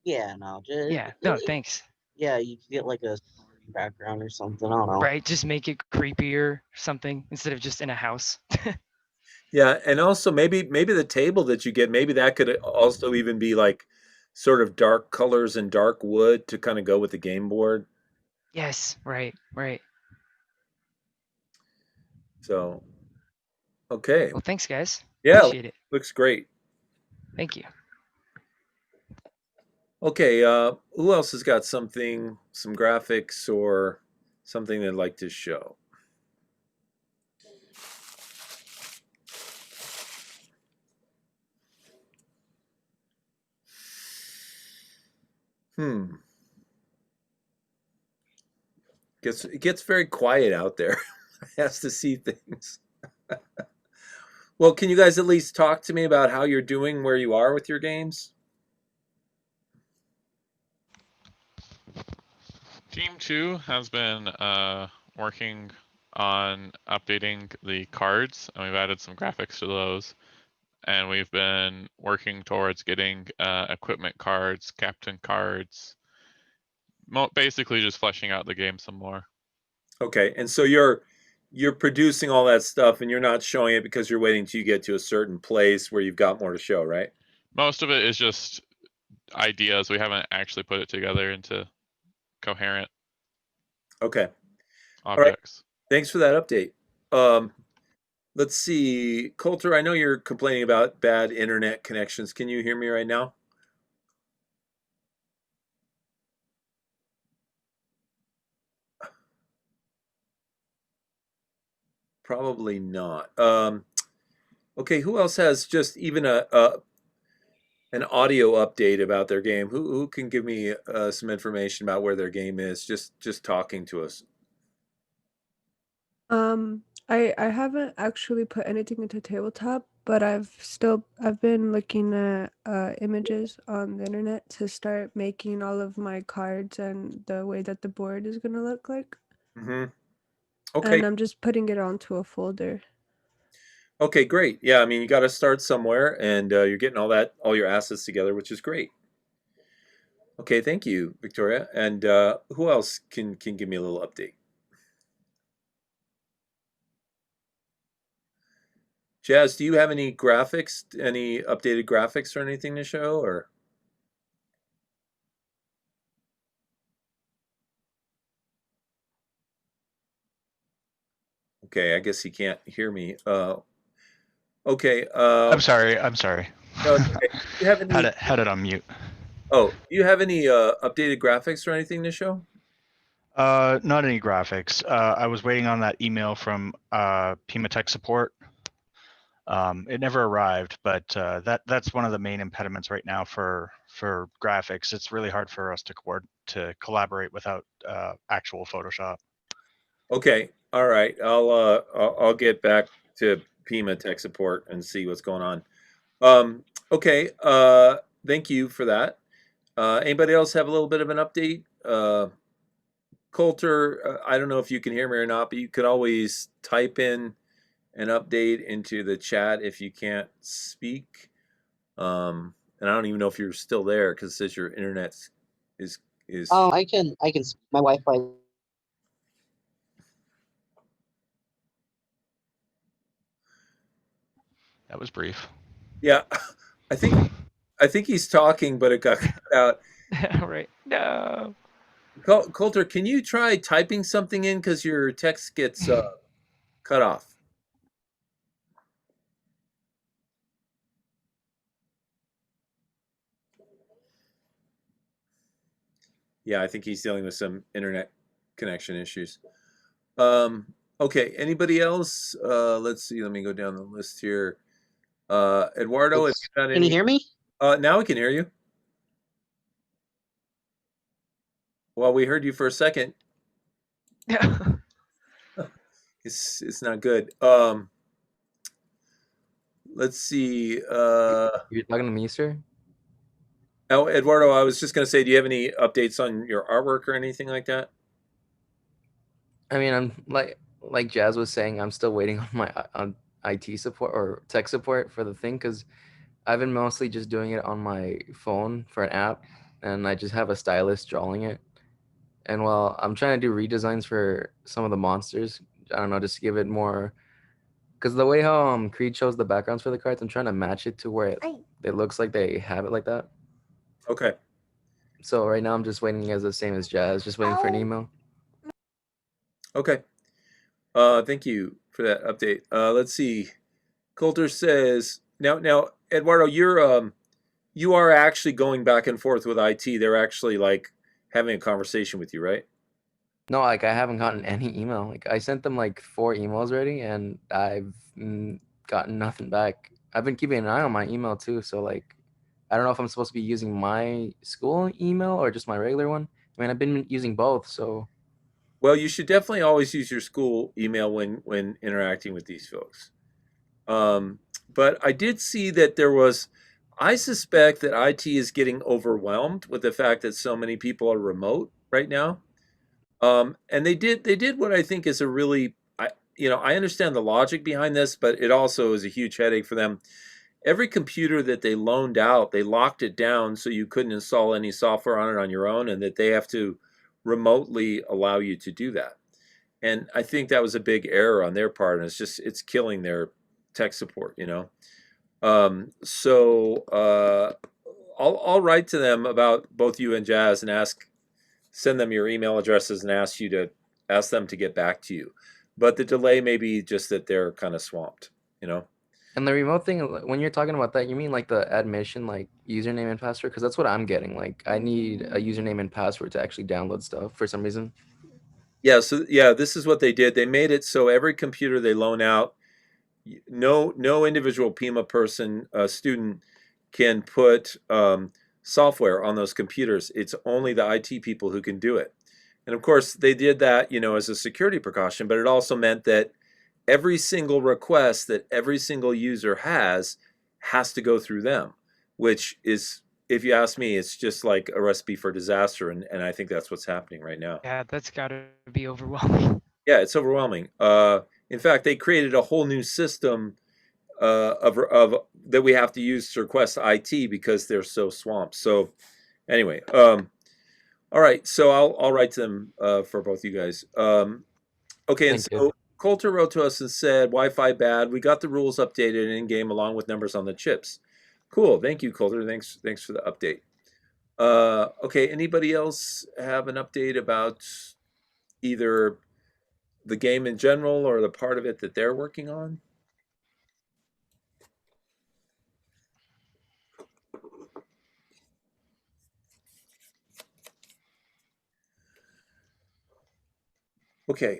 Yeah, no, just Yeah, no, thanks. yeah, you can get like a story background or something. I don't know. Right, just make it creepier something instead of just in a house. Yeah, and also maybe the table that you get, maybe that could also even be like sort of dark colors and dark wood to kind of go with the game board. Yes, right, right. So, okay. Well, thanks guys. Yeah, Appreciate it. looks great. Thank you. Okay, who else has got something, some graphics or something they'd like to show? Hmm. It gets very quiet out there. Has to see things. Well, can you guys at least talk to me about how you're doing, where you are with your games? Team 2 has been working on updating the cards, and we've added some graphics to those. And we've been working towards getting equipment cards, captain cards, basically just fleshing out the game some more. Okay, and so you're producing all that stuff, and you're not showing it because you're waiting till you get to a certain place where you've got more to show, right? Most of it is just ideas. We haven't actually put it together into coherent Okay. All right. objects. Thanks for that update. Let's see, Coulter, I know you're complaining about bad internet connections. Can you hear me right now? Probably not. Okay, who else has just even an audio update about their game? Who can give me some information about where their game is? Just talking to us. I haven't actually put anything into tabletop, but I've been looking at images on the internet to start making all of my cards and the way that the board is gonna look like. Mm-hmm. Okay. And I'm just putting it onto a folder. Okay, great. Yeah, I mean, you got to start somewhere, and you're getting all your assets together, which is great. Okay, thank you, Victoria. And who else can give me a little update? Jazz, do you have any graphics, any updated graphics or anything to show, or? Okay, I guess he can't hear me. Okay. I'm sorry. I'm sorry. No, it's okay. Do you have any? Had it on mute. Oh, do you have any updated graphics or anything to show? Not any graphics. I was waiting on that email from Pima Tech support. It never arrived, but that's one of the main impediments right now for graphics. It's really hard for us to collaborate without actual Photoshop. Okay, all right. I'll get back to Pima Tech support and see what's going on. Okay. Thank you for that. Anybody else have a little bit of an update? Coulter, I don't know if you can hear me or not, but you could always type in an update into the chat if you can't speak. And I don't even know if you're still there because it says your internet is. Oh, I can my Wi-Fi. That was brief. Yeah, I think he's talking, but it got cut out. Right. No. Coulter, can you try typing something in because your text gets cut off? Yeah, I think he's dealing with some internet connection issues. Okay, anybody else? Let's see. Let me go down the list here. Eduardo, if you got Can you hear me? Now we can hear you. Well, we heard you for a second. Yeah. It's not good. Let's see. You're talking to me, sir? Oh, Eduardo, I was just going to say, do you have any updates on your artwork or anything like that? I mean, I'm like Jazz was saying, I'm still waiting on my on IT support or tech support for the thing because I've been mostly just doing it on my phone for an app, and I just have a stylist drawing it. And while I'm trying to do redesigns for some of the monsters, I don't know, just to give it more. Because the way how Creed shows the backgrounds for the cards, I'm trying to match it to where it looks like they have it like that. Okay. So right now I'm just waiting as the same as Jazz, just waiting for an email. Okay. Thank you for that update. Let's see. Coulter says now, Eduardo, you are actually going back and forth with IT. They're actually like having a conversation with you, right? No, like I haven't gotten any email. Like I sent them like 4 emails already, and I've gotten nothing back. I've been keeping an eye on my email too, so like I don't know if I'm supposed to be using my school email or just my regular one. I mean, I've been using both, so Well, you should definitely always use your school email when interacting with these folks. But I did see that there was. I suspect that IT is getting overwhelmed with the fact that so many people are remote right now. And they did what I think is a really I understand the logic behind this, but it also is a huge headache for them. Every computer that they loaned out, they locked it down so you couldn't install any software on it on your own, and that they have to remotely allow you to do that. And I think that was a big error on their part, and it's killing their tech support. So I'll write to them about both you and Jazz and send them your email addresses and ask them to get back to you. But the delay may be just that they're kind of swamped. And the remote thing, when you're talking about that, you mean like the admission, like username and password? Because that's what I'm getting. Like, I need a username and password to actually download stuff for some reason. Yeah, so yeah, this is what they did. They made it so every computer they loan out, no individual PIMA person, student can put software on those computers. It's only the IT people who can do it. And of course, they did that, as a security precaution, but it also meant that every single request that every single user has to go through them, which is, if you ask me, it's just like a recipe for disaster. And I think that's what's happening right now. Yeah, that's got to be overwhelming. Yeah, it's overwhelming. In fact, they created a whole new system of that we have to use to request IT because they're so swamped. So anyway, all right. So I'll write to them for both you guys. Okay, and Thank you. so Coulter wrote to us and said, Wi-Fi bad. We got the rules updated in game along with numbers on the chips. Cool. Thank you, Coulter. Thanks for the update. Okay, anybody else have an update about either the game in general or the part of it that they're working on? Okay.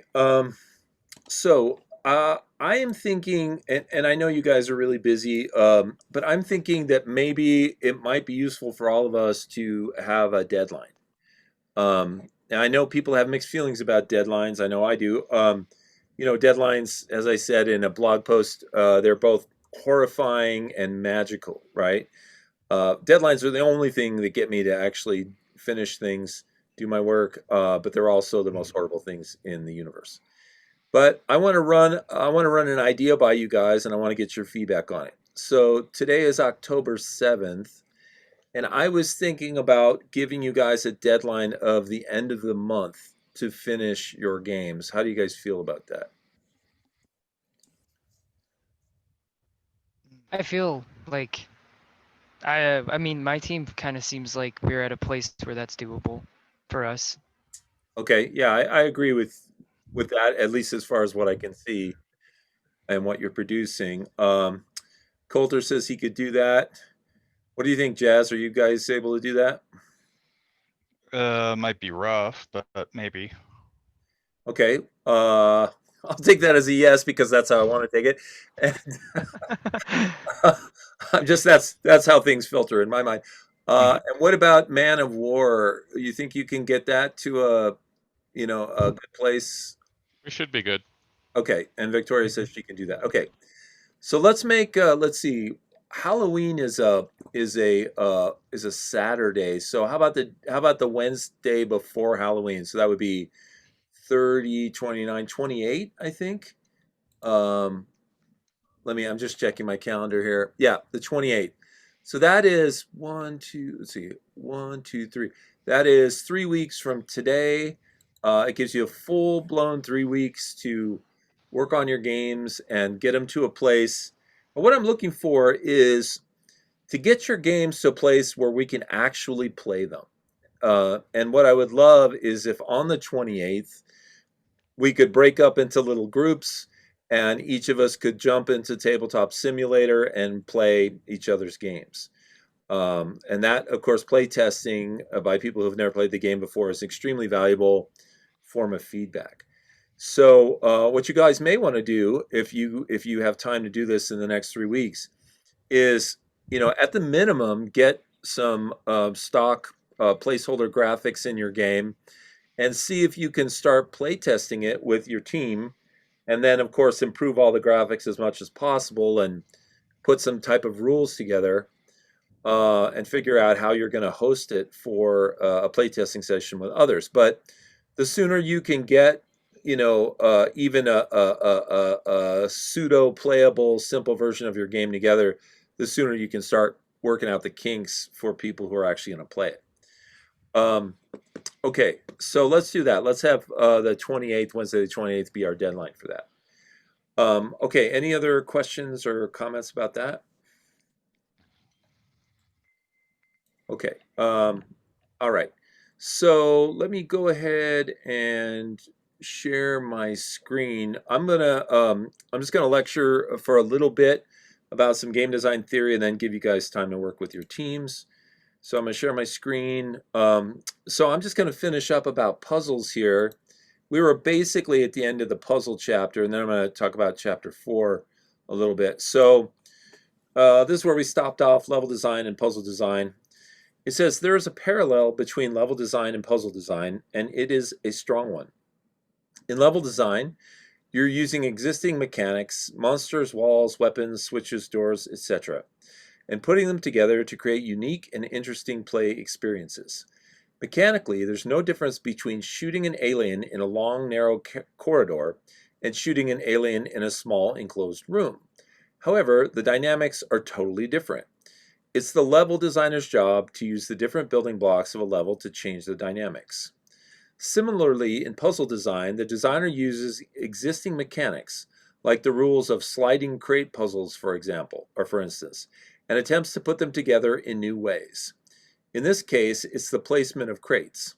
So I am thinking, and I know you guys are really busy, but I'm thinking that maybe it might be useful for all of us to have a deadline. And I know people have mixed feelings about deadlines. I know I do. Deadlines, as I said in a blog post, they're both horrifying and magical, right? Deadlines are the only thing that get me to actually finish things, do my work, but they're also the most horrible things in the universe. But I want to run an idea by you guys, and I want to get your feedback on it. So today is October 7th, and I was thinking about giving you guys a deadline of the end of the month to finish your games. How do you guys feel about that? I feel like I mean my team kind of seems like we're at a place where that's doable for us. Okay, yeah, I agree with that, at least as far as what I can see and what you're producing. Coulter says he could do that. What do you think, Jazz? Are you guys able to do that? Might be rough, but maybe. Okay. I'll take that as a yes because that's how I want to take it. And I'm just that's how things filter in my mind. And what about Man of War? You think you can get that to a good place? We should be good. Okay, and Victoria says she can do that. Okay, so let's make let's see. Halloween is a Saturday. So how about the Wednesday before Halloween? So that would be 30, 29, 28, I think. Um, I'm just checking my calendar here. Yeah, the 28th. So that is let's see, 1, 2, 3. That is 3 weeks from today. It gives you a full-blown 3 weeks to work on your games and get them to a place. But what I'm looking for is to get your games to a place where we can actually play them. And what I would love is if on the 28th, we could break up into little groups and each of us could jump into Tabletop Simulator and play each other's games. And that, of course, play testing by people who have never played the game before is an extremely valuable form of feedback. So what you guys may want to do if you have time to do this in the next 3 weeks is, at the minimum, get some stock placeholder graphics in your game and see if you can start playtesting it with your team, and then of course improve all the graphics as much as possible and put some type of rules together, and figure out how you're going to host it for a playtesting session with others. But the sooner you can get even a pseudo playable simple version of your game together, the sooner you can start working out the kinks for people who are actually going to play it. Okay, so let's do that. Let's have the 28th, Wednesday the 28th, be our deadline for that. Okay, any other questions or comments about that? Okay, all right. So let me go ahead and share my screen. I'm just gonna lecture for a little bit about some game design theory and then give you guys time to work with your teams. So I'm going to share my screen. So I'm just going to finish up about puzzles here. We were basically at the end of the puzzle chapter, and then I'm going to talk about chapter 4 a little bit. So this is where we stopped off, level design and puzzle design. It says there is a parallel between level design and puzzle design, and it is a strong one. In level design, you're using existing mechanics, monsters, walls, weapons, switches, doors, etc., and putting them together to create unique and interesting play experiences. Mechanically, there's no difference between shooting an alien in a long, narrow corridor and shooting an alien in a small, enclosed room. However, the dynamics are totally different. It's the level designer's job to use the different building blocks of a level to change the dynamics. Similarly, in puzzle design, the designer uses existing mechanics, like the rules of sliding crate puzzles, for instance, and attempts to put them together in new ways. In this case, it's the placement of crates.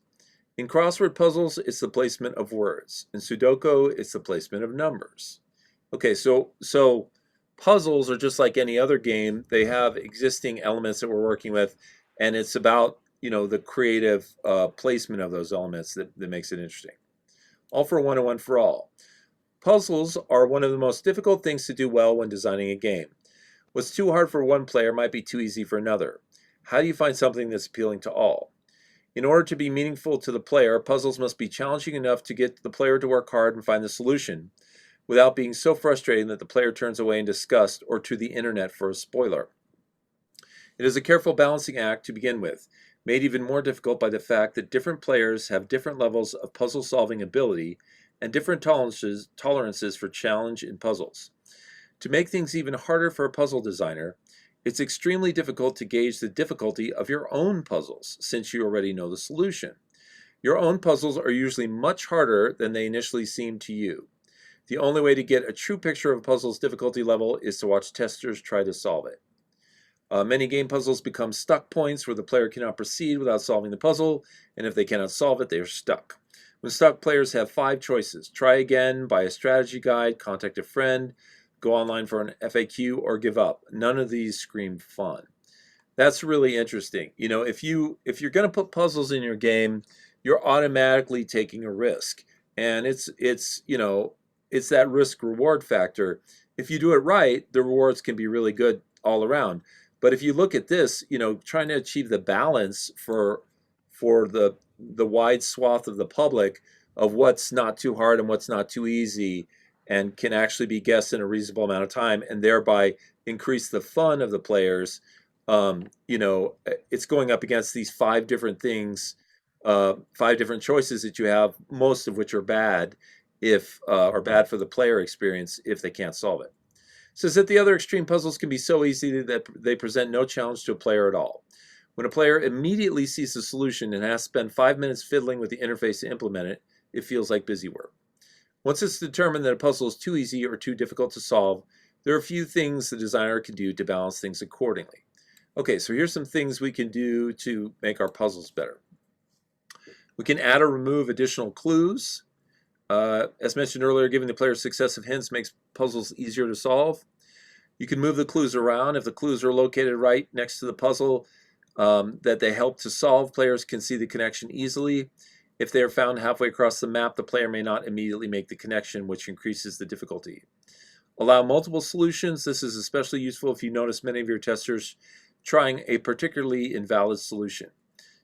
In crossword puzzles, it's the placement of words. In Sudoku, it's the placement of numbers. Okay, so puzzles are just like any other game. They have existing elements that we're working with, and it's about the creative placement of those elements that makes it interesting. All for 101 for all. Puzzles are one of the most difficult things to do well when designing a game. What's too hard for one player might be too easy for another. How do you find something that's appealing to all? In order to be meaningful to the player, puzzles must be challenging enough to get the player to work hard and find the solution, without being so frustrating that the player turns away in disgust or to the internet for a spoiler. It is a careful balancing act to begin with, made even more difficult by the fact that different players have different levels of puzzle-solving ability and different tolerances for challenge in puzzles. To make things even harder for a puzzle designer, it's extremely difficult to gauge the difficulty of your own puzzles, since you already know the solution. Your own puzzles are usually much harder than they initially seem to you. The only way to get a true picture of a puzzle's difficulty level is to watch testers try to solve it. Many game puzzles become stuck points where the player cannot proceed without solving the puzzle, and if they cannot solve it, they are stuck. When stuck, players have 5 choices: try again, buy a strategy guide, contact a friend, go online for an FAQ, or give up. None of these scream fun. That's really interesting. If you're going to put puzzles in your game, you're automatically taking a risk, and it's that risk reward factor. If you do it right, the rewards can be really good all around. But if you look at this, trying to achieve the balance for the wide swath of the public of what's not too hard and what's not too easy, and can actually be guessed in a reasonable amount of time, and thereby increase the fun of the players. It's going up against these 5 different things, 5 different choices that you have, most of which are bad, if or bad for the player experience if they can't solve it. Says that the other extreme puzzles can be so easy that they present no challenge to a player at all. When a player immediately sees the solution and has to spend 5 minutes fiddling with the interface to implement it, it feels like busy work. Once it's determined that a puzzle is too easy or too difficult to solve, there are a few things the designer can do to balance things accordingly. Okay, so here's some things we can do to make our puzzles better. We can add or remove additional clues. As mentioned earlier, giving the player successive hints makes puzzles easier to solve. You can move the clues around. If the clues are located right next to the puzzle that they help to solve, players can see the connection easily. If they are found halfway across the map, the player may not immediately make the connection, which increases the difficulty. Allow multiple solutions. This is especially useful if you notice many of your testers trying a particularly invalid solution.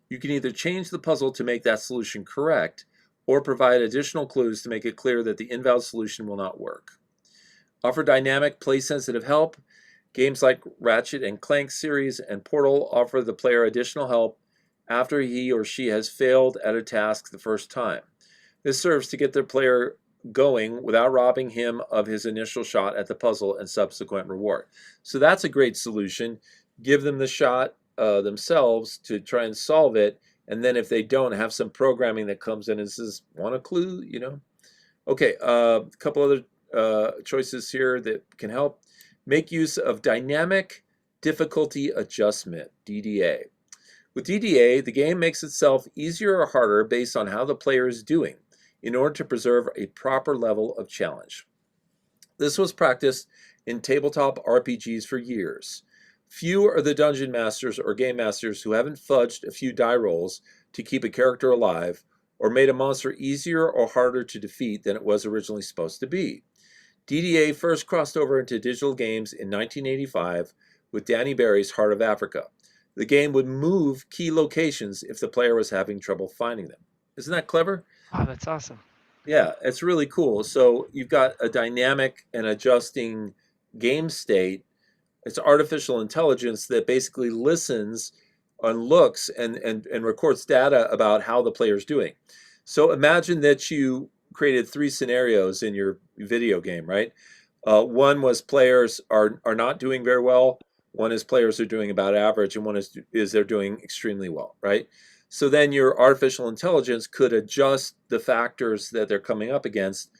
You can either change the puzzle to make that solution correct, or provide additional clues to make it clear that the invalid solution will not work. Offer dynamic, play-sensitive help. Games like Ratchet and Clank series and Portal offer the player additional help after he or she has failed at a task the first time. This serves to get the player going without robbing him of his initial shot at the puzzle and subsequent reward. So that's a great solution. Give them the shot themselves to try and solve it, and then if they don't, have some programming that comes in and says, want a clue, Okay, a couple other choices here that can help. Make use of dynamic difficulty adjustment, DDA. With DDA, the game makes itself easier or harder based on how the player is doing in order to preserve a proper level of challenge. This was practiced in tabletop RPGs for years. Few are the dungeon masters or game masters who haven't fudged a few die rolls to keep a character alive, or made a monster easier or harder to defeat than it was originally supposed to be. DDA first crossed over into digital games in 1985 with Danny Barry's Heart of Africa. The game would move key locations if the player was having trouble finding them. Isn't that clever? Oh, that's awesome. Yeah, it's really cool. So you've got a dynamic and adjusting game state. It's artificial intelligence that basically listens and looks and records data about how the player's doing. So imagine that you created 3 scenarios in your video game, right? One was players are not doing very well. One is players are doing about average, and one is they're doing extremely well, right? So then your artificial intelligence could adjust the factors that they're coming up against,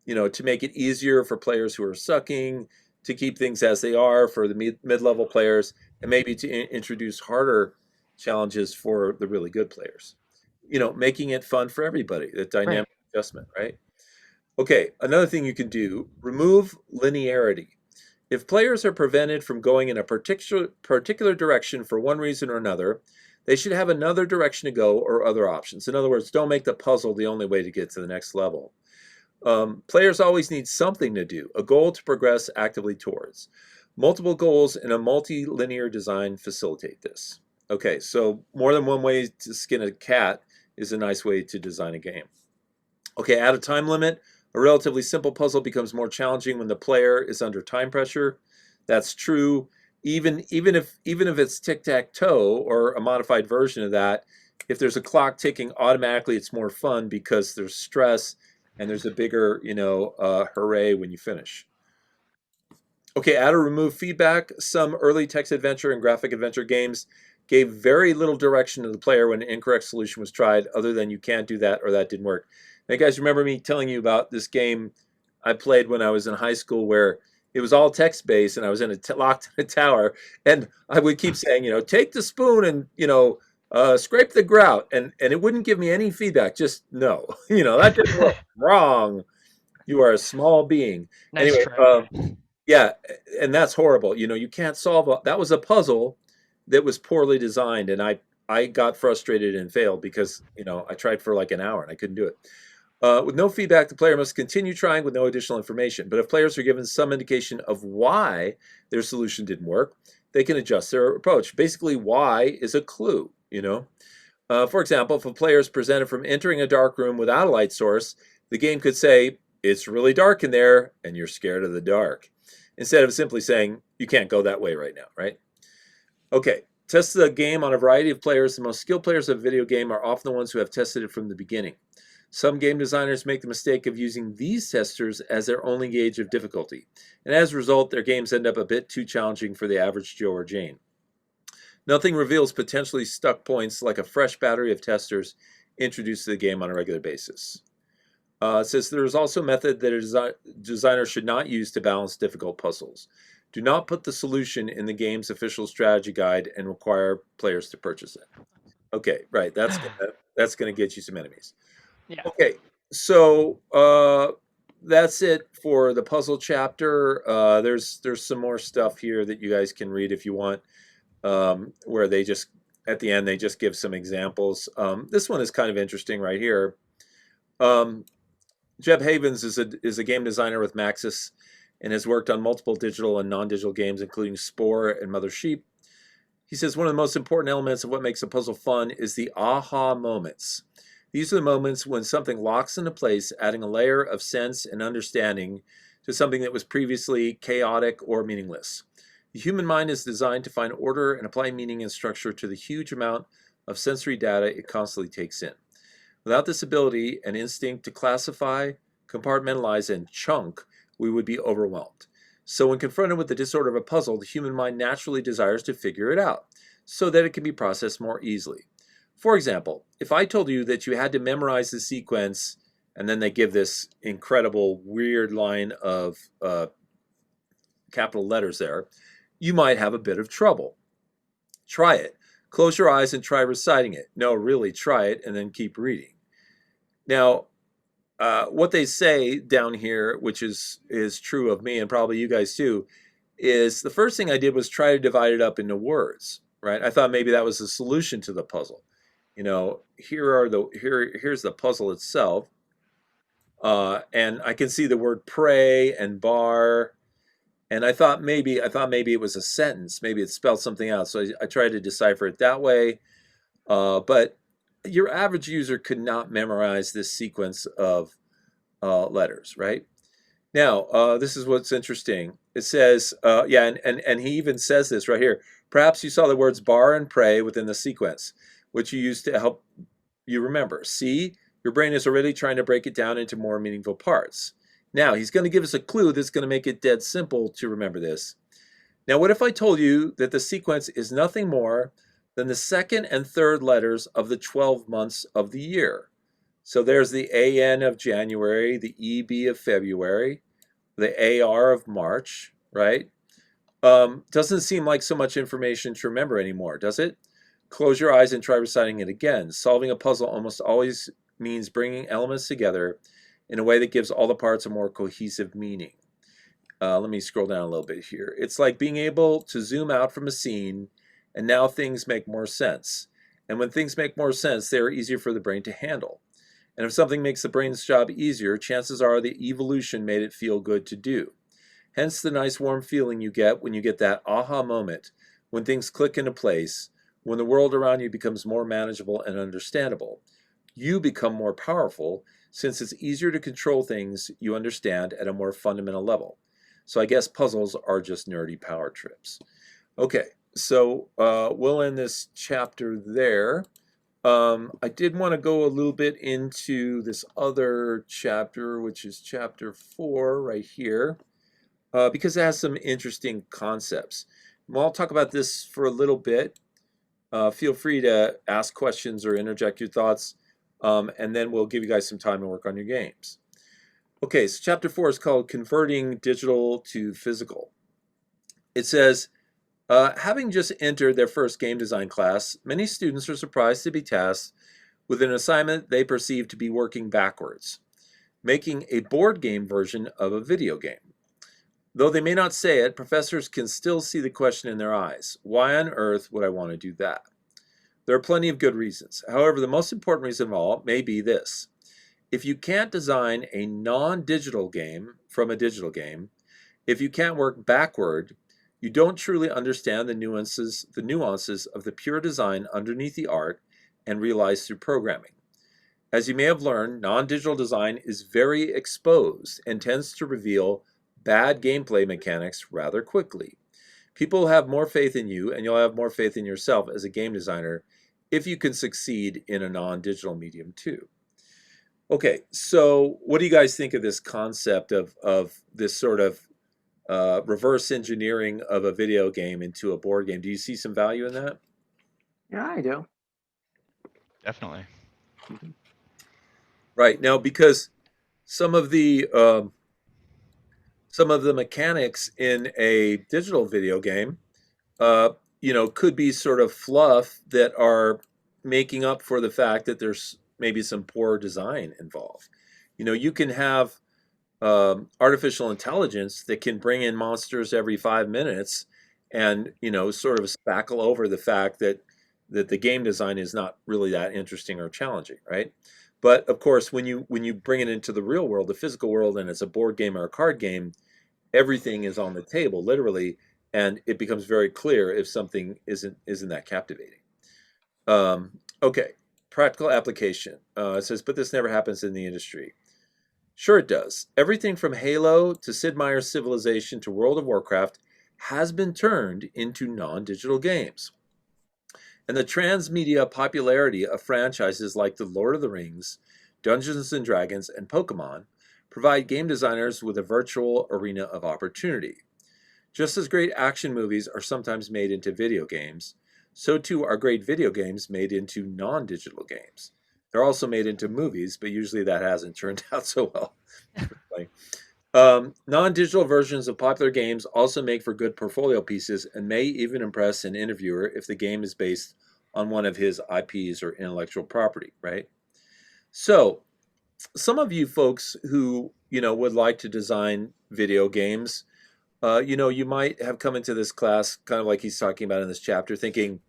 to make it easier for players who are sucking, to keep things as they are for the mid-level players, and maybe to introduce harder challenges for the really good players. Making it fun for everybody, the dynamic adjustment, right? Okay, another thing you can do, remove linearity. If players are prevented from going in a particular direction for one reason or another, they should have another direction to go or other options. In other words, don't make the puzzle the only way to get to the next level. Players always need something to do, a goal to progress actively towards. Multiple goals in a multi-linear design facilitate this. Okay, so more than one way to skin a cat is a nice way to design a game. Okay, add a time limit. A relatively simple puzzle becomes more challenging when the player is under time pressure. That's true even if it's tic-tac-toe or a modified version of that. If there's a clock ticking, automatically it's more fun because there's stress and there's a bigger, hooray when you finish. Okay, add or remove feedback. Some early text adventure and graphic adventure games gave very little direction to the player when an incorrect solution was tried, other than you can't do that or that didn't work. Now, you guys remember me telling you about this game I played when I was in high school where it was all text-based and I was locked in a tower, and I would keep saying, take the spoon and, scrape the grout, and it wouldn't give me any feedback, just no. That didn't work. Wrong. You are a small being. Nice Anyway, try. yeah, and that's horrible. You can't solve that was a puzzle that was poorly designed, and I got frustrated and failed because, I tried for like an hour and I couldn't do it. With no feedback, the player must continue trying with no additional information. But if players are given some indication of why their solution didn't work, they can adjust their approach. Basically, Y is a clue, you know. For example, if a player is presented from entering a dark room without a light source, the game could say, it's really dark in there, and you're scared of the dark, instead of simply saying, you can't go that way right now, right? Okay, test the game on a variety of players. The most skilled players of a video game are often the ones who have tested it from the beginning. Some game designers make the mistake of using these testers as their only gauge of difficulty, and as a result, their games end up a bit too challenging for the average Joe or Jane. Nothing reveals potentially stuck points like a fresh battery of testers introduced to the game on a regular basis. It says there is also a method that a designer should not use to balance difficult puzzles. Do not put the solution in the game's official strategy guide and require players to purchase it. Okay, right. That's gonna get you some enemies. Yeah. Okay, so that's it for the puzzle chapter. There's some more stuff here that you guys can read if you want, where they just at the end they just give some examples. This one is kind of interesting right here. Jeb Havens is a game designer with Maxis and has worked on multiple digital and non-digital games, including Spore and Mother Sheep. He says one of the most important elements of what makes a puzzle fun is the aha moments. These are the moments when something locks into place, adding a layer of sense and understanding to something that was previously chaotic or meaningless. The human mind is designed to find order and apply meaning and structure to the huge amount of sensory data it constantly takes in. Without this ability and instinct to classify, compartmentalize, and chunk, we would be overwhelmed. So when confronted with the disorder of a puzzle, the human mind naturally desires to figure it out so that it can be processed more easily. For example, if I told you that you had to memorize the sequence, and then they give this incredible weird line of capital letters there, you might have a bit of trouble. Try it. Close your eyes and try reciting it. No, really, try it and then keep reading. Now, what they say down here, which is true of me and probably you guys too, is the first thing I did was try to divide it up into words, right? I thought maybe that was the solution to the puzzle. You know, here's the puzzle itself, and I can see the word pray and bar, and I thought maybe it was a sentence, maybe it spelled something out. So I tried to decipher it that way, but your average user could not memorize this sequence of letters, right? Now, this is what's interesting. It says, yeah, and he even says this right here. Perhaps you saw the words bar and pray within the sequence, which you used to help you remember. See, your brain is already trying to break it down into more meaningful parts. Now, he's going to give us a clue that's going to make it dead simple to remember this. Now, what if I told you that the sequence is nothing more than the second and third letters of the 12 months of the year? So there's the AN of January, the EB of February, the AR of March, right? Doesn't seem like so much information to remember anymore, does it? Close your eyes and try reciting it again. Solving a puzzle almost always means bringing elements together in a way that gives all the parts a more cohesive meaning. Let me scroll down a little bit here. It's like being able to zoom out from a scene, and now things make more sense. And when things make more sense, they are easier for the brain to handle. And if something makes the brain's job easier, chances are the evolution made it feel good to do. Hence the nice warm feeling you get when you get that aha moment, when things click into place, when the world around you becomes more manageable and understandable. You become more powerful since it's easier to control things you understand at a more fundamental level. So I guess puzzles are just nerdy power trips. Okay, so we'll end this chapter there. I did want to go a little bit into this other chapter, which is chapter 4 right here, because it has some interesting concepts. I'll talk about this for a little bit. Feel free to ask questions or interject your thoughts, and then we'll give you guys some time to work on your games. Okay, so chapter 4 is called Converting Digital to Physical. It says, having just entered their first game design class, many students are surprised to be tasked with an assignment they perceive to be working backwards, making a board game version of a video game. Though they may not say it, professors can still see the question in their eyes. Why on earth would I want to do that? There are plenty of good reasons. However, the most important reason of all may be this. If you can't design a non-digital game from a digital game, if you can't work backward, you don't truly understand the nuances of the pure design underneath the art and realized through programming. As you may have learned, non-digital design is very exposed and tends to reveal bad gameplay mechanics rather quickly. People will have more faith in you, and you'll have more faith in yourself as a game designer if you can succeed in a non-digital medium too. Okay, so what do you guys think of this concept of this sort of reverse engineering of a video game into a board game? Do you see some value in that? Yeah, I do. Definitely. Right now, because some of the mechanics in a digital video game, could be sort of fluff that are making up for the fact that there's maybe some poor design involved. You can have artificial intelligence that can bring in monsters every 5 minutes and sort of spackle over the fact that the game design is not really that interesting or challenging, right? But of course, when you bring it into the real world, the physical world, and it's a board game or a card game, everything is on the table, literally, and it becomes very clear if something isn't that captivating. Okay, practical application. It says, but this never happens in the industry. Sure it does. Everything from Halo to Sid Meier's Civilization to World of Warcraft has been turned into non-digital games. And the transmedia popularity of franchises like The Lord of the Rings, Dungeons and Dragons, and Pokemon provide game designers with a virtual arena of opportunity. Just as great action movies are sometimes made into video games, so too are great video games made into non-digital games. They're also made into movies, but usually that hasn't turned out so well. Non-digital versions of popular games also make for good portfolio pieces and may even impress an interviewer if the game is based on one of his IPs or intellectual property, right? So, some of you folks who, would like to design video games, you might have come into this class kind of like he's talking about in this chapter thinking,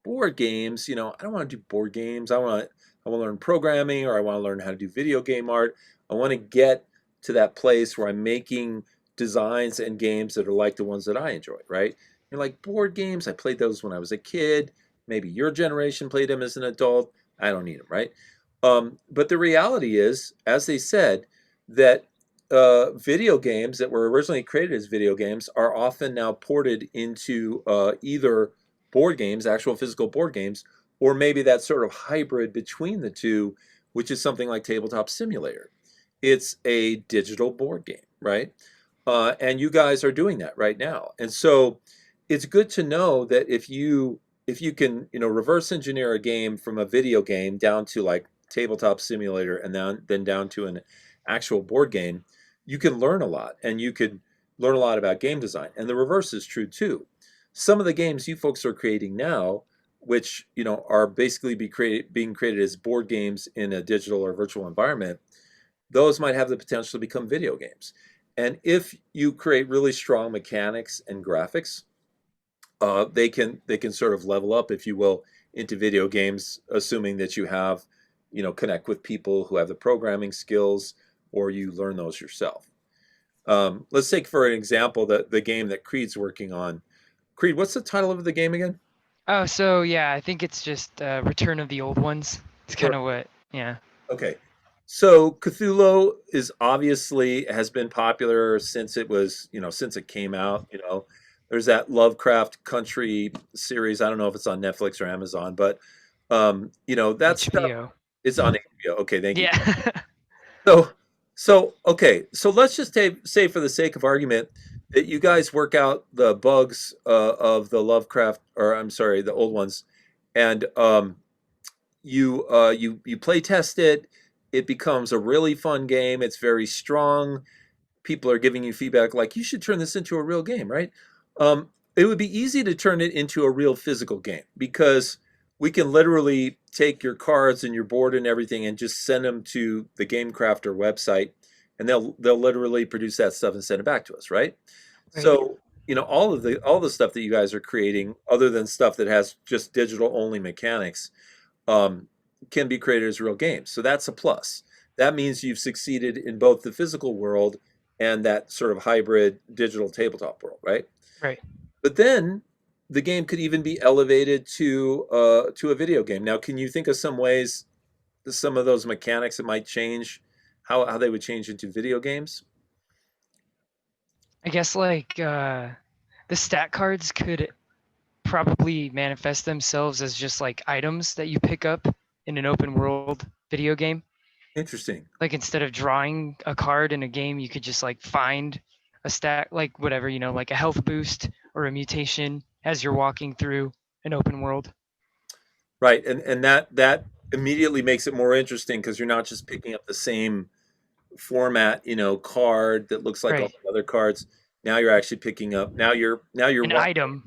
board games, I don't want to do board games. I want to learn programming, or I want to learn how to do video game art. I want to get to that place where I'm making designs and games that are like the ones that I enjoy, right? You're like, board games, I played those when I was a kid. Maybe your generation played them as an adult. I don't need them, right? But the reality is, as they said, that video games that were originally created as video games are often now ported into either board games, actual physical board games, or maybe that sort of hybrid between the two, which is something like Tabletop Simulator. It's a digital board game, right? And you guys are doing that right now. And so it's good to know that if you can, reverse engineer a game from a video game down to like Tabletop Simulator and then down to an actual board game, you can learn a lot, and you could learn a lot about game design. And the reverse is true too. Some of the games you folks are creating now, which are basically being created as board games in a digital or virtual environment, those might have the potential to become video games. And if you create really strong mechanics and graphics, they can sort of level up, if you will, into video games, assuming that you have, connect with people who have the programming skills, or you learn those yourself. Let's take for an example the game that Creed's working on. Creed, what's the title of the game again? Oh, so yeah, I think it's just Return of the Old Ones. It's kind of what, yeah. Okay. So Cthulhu has been popular since it was, since it came out, There's that Lovecraft Country series. I don't know if it's on Netflix or Amazon, but that stuff HBO. is on HBO. Okay, thank you. Yeah. So let's just say for the sake of argument that you guys work out the bugs of the Lovecraft, or I'm sorry, the old ones, and you play test it. It becomes a really fun game. It's very strong. People are giving you feedback like, you should turn this into a real game, right? It would be easy to turn it into a real physical game, because we can literally take your cards and your board and everything and just send them to the Game Crafter website, and they'll literally produce that stuff and send it back to us, right? Right. So all the stuff that you guys are creating, other than stuff that has just digital only mechanics, can be created as real games. So that's a plus. That means you've succeeded in both the physical world and that sort of hybrid digital tabletop world, right? Right. But then the game could even be elevated to a video game. Now, can you think of some ways, some of those mechanics that might change, how they would change into video games? I guess like the stat cards could probably manifest themselves as just like items that you pick up in an open world video game. Interesting. Like instead of drawing a card in a game, you could just like find a stat, like whatever, you know, like a health boost or a mutation as you're walking through an open world. Right, and that immediately makes it more interesting because you're not just picking up the same format, card that looks like all Right. the other cards. Now you're actually picking up. Now you're An item.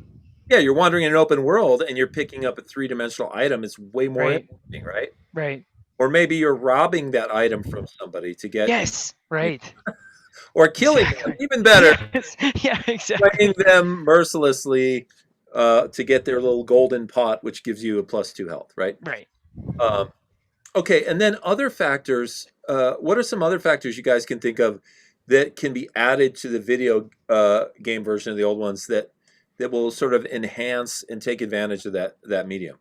Yeah, you're wandering in an open world and you're picking up a three-dimensional item. It's way more Right. interesting, right? Right. Or maybe you're robbing that item from somebody to get, Yes. Right. or killing them. Exactly. Even better, Yes. Yeah. Exactly. playing them mercilessly to get their little golden pot, which gives you a +2 health, right? Right. Um, okay, and then other factors. What are some other factors you guys can think of that can be added to the video game version of the old ones that will sort of enhance and take advantage of that medium?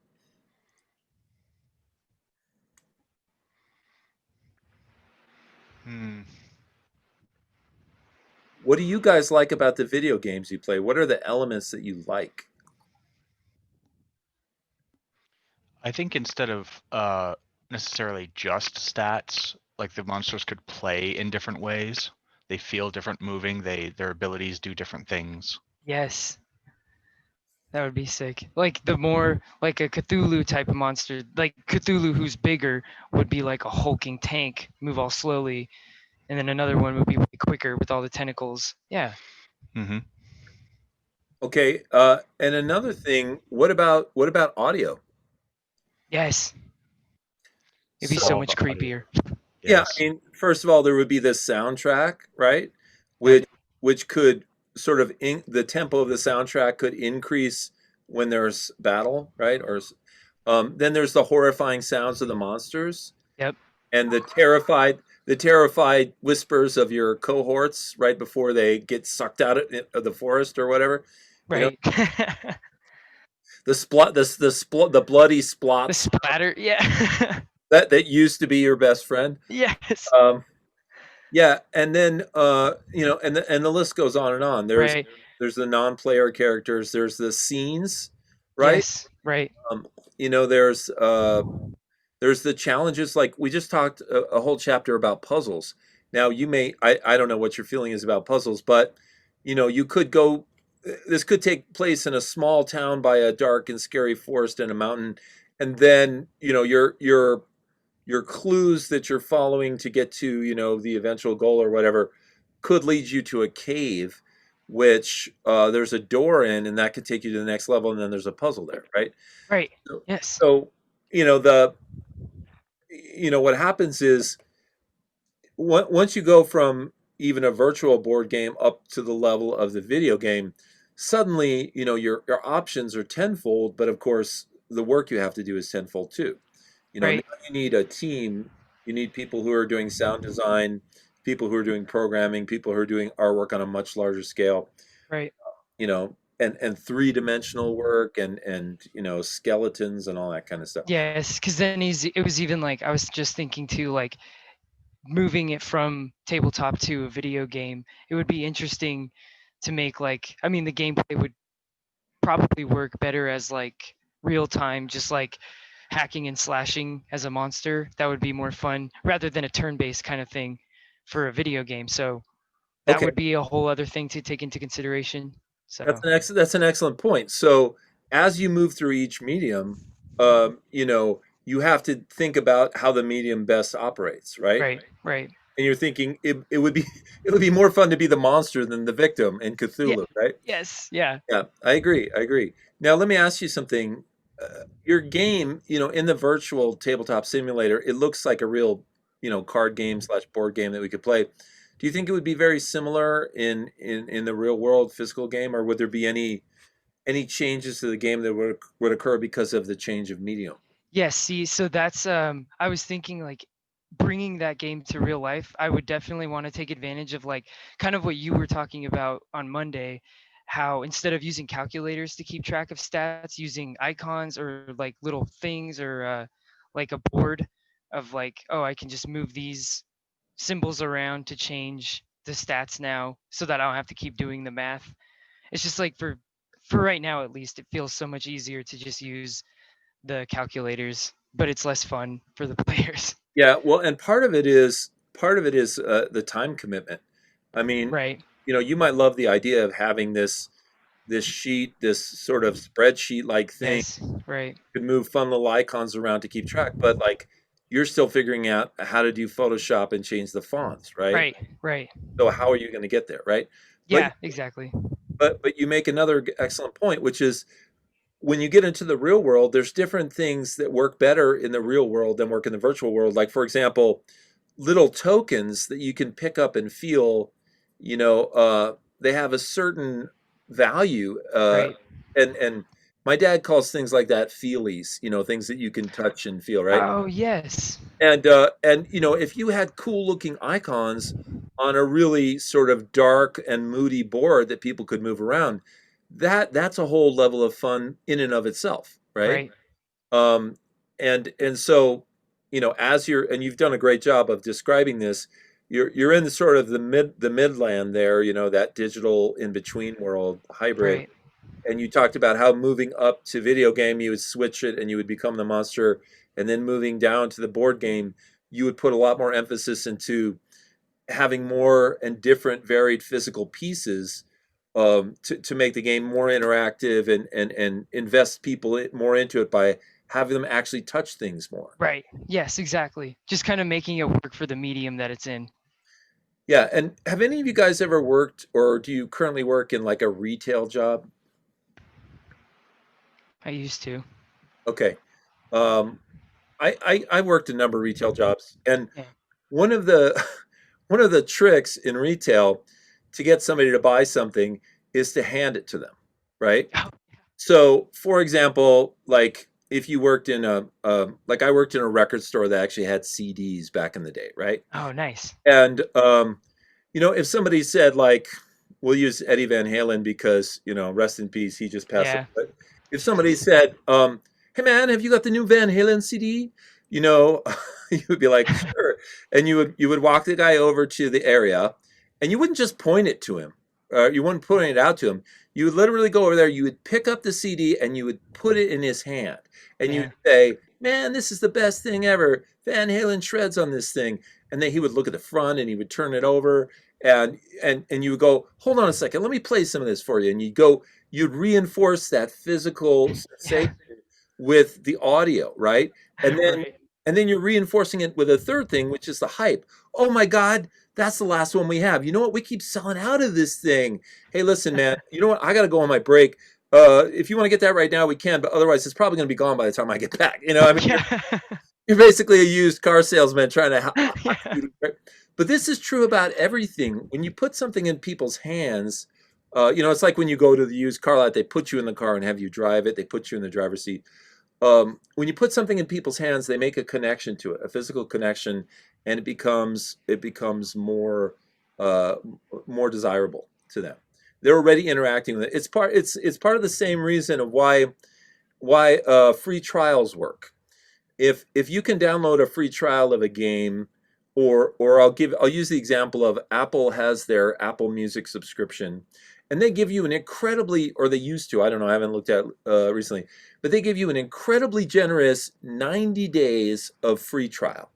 Hmm. What do you guys like about the video games you play? What are the elements that you like? I think instead of necessarily just stats, like the monsters could play in different ways. They feel different moving. Their abilities do different things. Yes. That would be sick. Like the more like a Cthulhu type of monster, like Cthulhu who's bigger would be like a hulking tank, move all slowly, and then another one would be way quicker with all the tentacles. Yeah. Mm-hmm. Okay, and another thing, what about audio? Yes. It'd be So so All much the audio. creepier. yeah, Yes. I mean, first of all, there would be the soundtrack, right? Yep. Which could sort of the tempo of the soundtrack could increase when there's battle, right? Then there's the horrifying sounds of the monsters Yep. and the terrified whispers of your cohorts right before they get sucked out of the forest or whatever. You know, Right. the bloody The splots splatter. Yeah. that used to be your best friend. Yes. Um, Yeah, and then and the list goes on and on. There's Right. there's the non-player characters. There's the scenes, right? Yes. Right. Um, there's the challenges. Like we just talked a whole chapter about puzzles. Now I don't know what your feeling is about puzzles, but you could go. This could take place in a small town by a dark and scary forest and a mountain, and then your clues that you're following to get to the eventual goal or whatever could lead you to a cave which there's a door in and that could take you to the next level and then there's a puzzle there, right? Right. so, Yes. so what happens is once you go from even a virtual board game up to the level of the video game, suddenly your options are tenfold, but of course the work you have to do is tenfold too. Now Right. you need a team. You need people who are doing sound design, people who are doing programming, people who are doing artwork on a much larger scale, Right. and three-dimensional work and skeletons and all that kind of stuff. Yes. Because then it was even like I was just thinking too, like moving it from tabletop to a video game. It would be interesting to make like I mean the gameplay would probably work better as like real time, just like hacking and slashing as a monster. That would be more fun rather than a turn-based kind of thing for a video game. So that Okay, would be a whole other thing to take into consideration. So that's an excellent point. So as you move through each medium, you have to think about how the medium best operates, right? right, right. And you're thinking it would be it would be more fun to be the monster than the victim in Yeah. Cthulhu, right? Yes. Yeah. Yeah, I agree. I agree. Now, let me ask you something. Your game, in the virtual tabletop simulator, it looks like a real, card game slash board game that we could play. Do you think it would be very similar in the real world physical game, or would there be any changes to the game that would occur because of the change of medium? Yes. See, so that's I was thinking like bringing that game to real life. I would definitely want to take advantage of like kind of what you were talking about on Monday, how instead of using calculators to keep track of stats, using icons or like little things or like a board of like, oh, I can just move these symbols around to change the stats now so that I don't have to keep doing the math. It's just like for right now at least, it feels so much easier to just use the calculators, but it's less fun for the players. Yeah, well, and part of it is the time commitment. I mean, Right. you might love the idea of having this sheet, this sort of spreadsheet like thing, Yes. Right. could move fun little icons around to keep track, but like you're still figuring out how to do Photoshop and change the fonts, right? Right. Right. So how are you going to get there, right? But Yeah. Exactly. but you make another excellent point, which is when you get into the real world, there's different things that work better in the real world than work in the virtual world. Like, for example, little tokens that you can pick up and feel, they have a certain value. Right. And my dad calls things like that feelies, things that you can touch and feel, right? Oh yes. And if you had cool looking icons on a really sort of dark and moody board that people could move around, that's a whole level of fun in and of itself, right? Right. Um, and so, you've done a great job of describing this. You're in the sort of the midland there, that digital in between world hybrid. Right. And you talked about how moving up to video game, you would switch it and you would become the monster, and then moving down to the board game, you would put a lot more emphasis into having more and different varied physical pieces, to make the game more interactive and invest people more into it by having them actually touch things more. Right. Yes, exactly. Just kind of making it work for the medium that it's in. Yeah, and have any of you guys ever worked, or do you currently work in like a retail job? I used to. Okay. Um, I worked a number of retail jobs, and Yeah. one of the one of the tricks in retail to get somebody to buy something is to hand it to them, right? Oh, So, for example, like if you worked in like I worked in a record store that actually had CDs back in the day, right? oh, nice. And if somebody said like, we'll use Eddie Van Halen because rest in peace, he just passed away. Yeah. But if somebody said, "Hey man, have you got the new Van Halen CD?" You know, you would be like, "Sure," and you would walk the guy over to the area, and you wouldn't just point it to him, you wouldn't point it out to him. You would literally go over there. You would pick up the CD and you would put it in his hand, and Yeah. you'd say, "Man, this is the best thing ever. Van Halen shreds on this thing." And then he would look at the front and he would turn it over, and you would go, "Hold on a second, let me play some of this for you." And you'd reinforce that physical Yeah. sensation with the audio, right? And then Right. and then you're reinforcing it with a third thing, which is the hype. "Oh my God, that's the last one we have. You know what? We keep selling out of this thing. Hey, listen, man, you know what? I got to go on my break. If you want to get that right now, we can, but otherwise it's probably going to be gone by the time I get back." I mean, Yeah. you're basically a used car salesman trying to Yeah. but this is true about everything. When you put something in people's hands, it's like when you go to the used car lot, they put you in the car and have you drive it. They put you in the driver's seat. When you put something in people's hands, they make a connection to it, a physical connection, and it becomes uh, more desirable to them. They're already interacting with it. It's part of the same reason of why free trials work. If you can download a free trial of a game, or I'll use the example of Apple has their Apple Music subscription, and they give you an incredibly, or they used to, I don't know, I haven't looked at recently, but they give you an incredibly generous 90 days of free trial.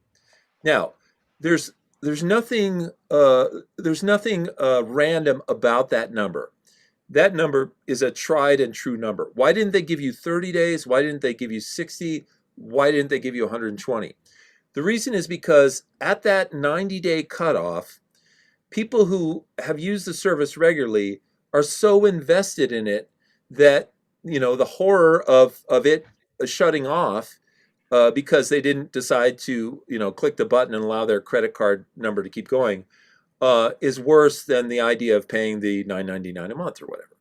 Now, there's there's nothing random about that number. That number is a tried and true number. Why didn't they give you 30 days? Why didn't they give you 60? Why didn't they give you 120? The reason is because at that 90-day cutoff, people who have used the service regularly are so invested in it that the horror of it shutting off, because they didn't decide to click the button and allow their credit card number to keep going, is worse than the idea of paying the $9.99 a month or whatever.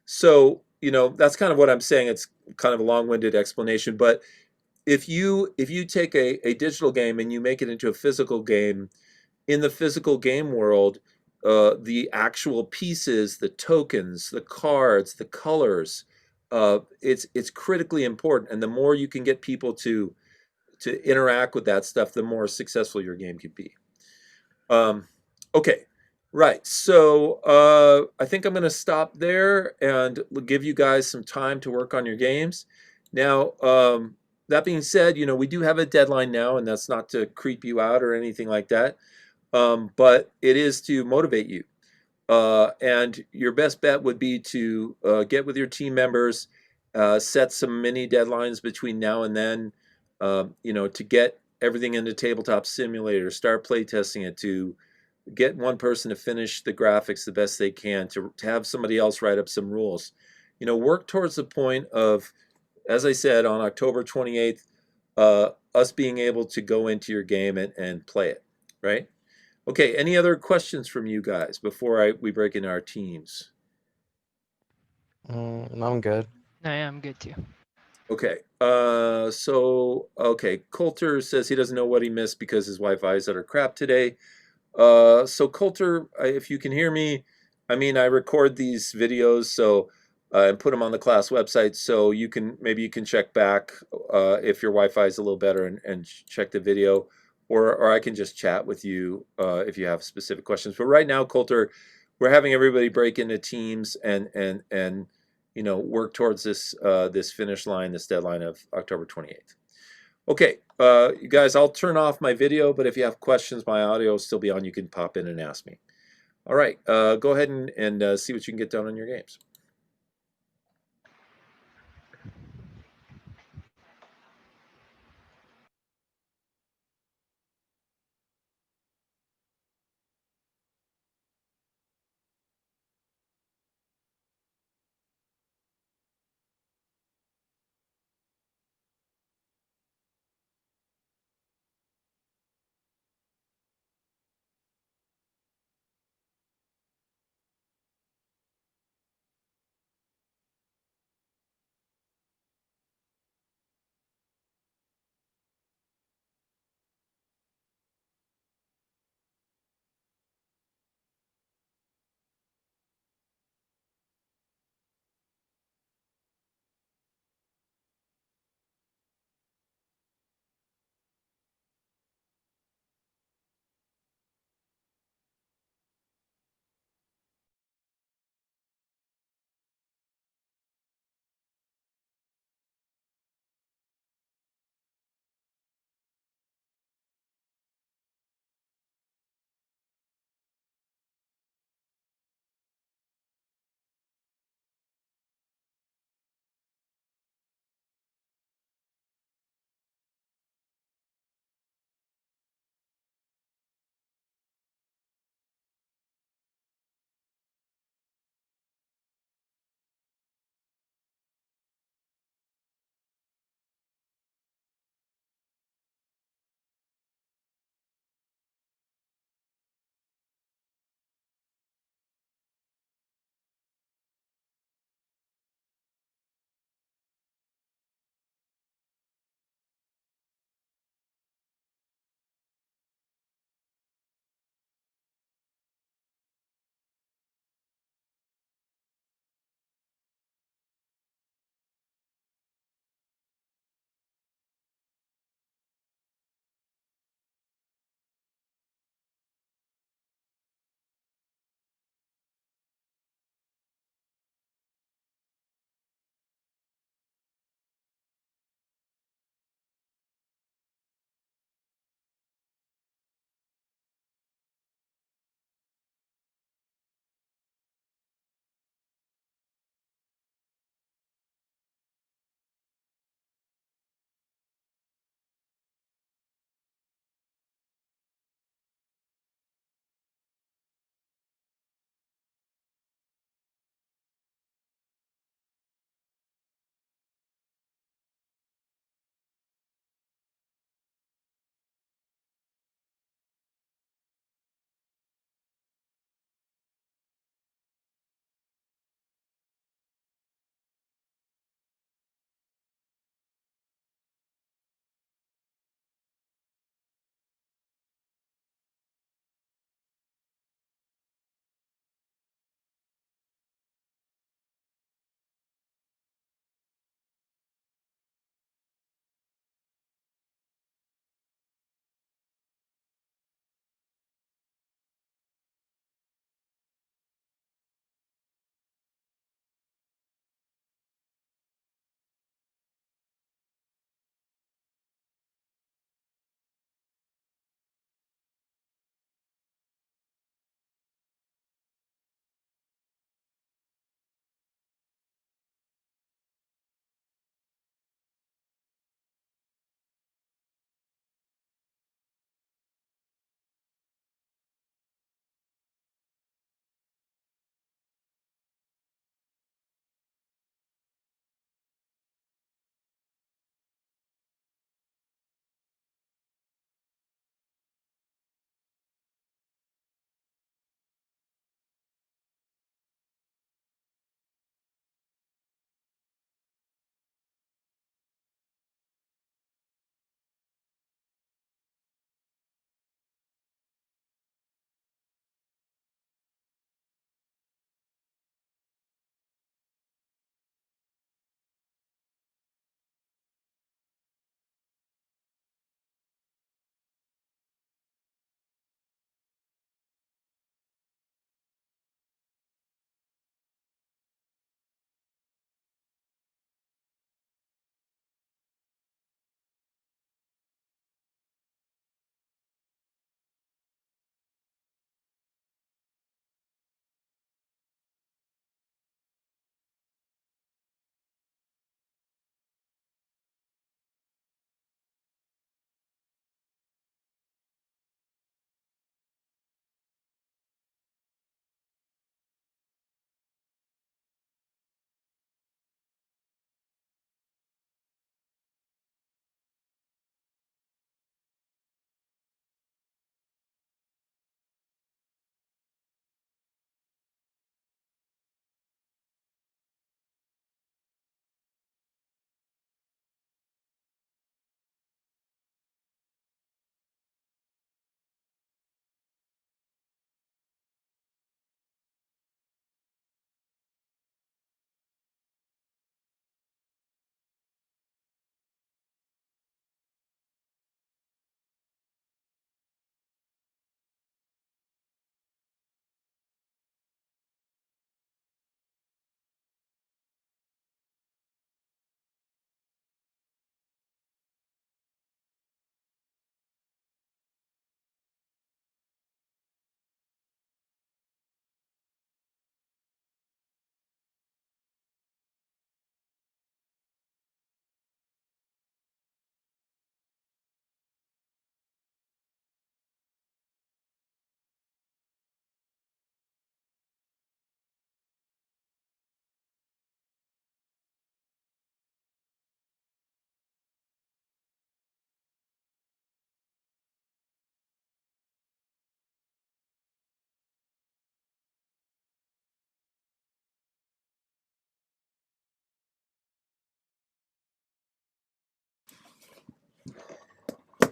So that's kind of what I'm saying. It's kind of a long-winded explanation, but if you take a digital game and you make it into a physical game, in the physical game world, the actual pieces, the tokens, the cards, the colors. It's critically important, and the more you can get people to interact with that stuff, the more successful your game can be. Okay, right. So I think I'm going to stop there and give you guys some time to work on your games. Now, that being said, we do have a deadline now, and that's not to creep you out or anything like that, but it is to motivate you. And your best bet would be to get with your team members, set some mini deadlines between now and then, to get everything into Tabletop Simulator, start playtesting it, to get one person to finish the graphics the best they can, to have somebody else write up some rules. Work towards the point of, as I said, on October 28th, us being able to go into your game and play it, right? Okay, any other questions from you guys before we break into our teams? I'm good. No, yeah, I'm good too. Okay, okay, Coulter says he doesn't know what he missed because his Wi-Fi is utter crap today. So Coulter, if you can hear me, I record these videos and put them on the class website, so maybe you can check back if your Wi-Fi is a little better and check the video, or I can just chat with you if you have specific questions. But right now, Coulter, we're having everybody break into teams and work towards this finish line, this deadline of October 28th. Okay, you guys, I'll turn off my video, but if you have questions, my audio will still be on. You can pop in and ask me. All right, go ahead and see what you can get done on your games.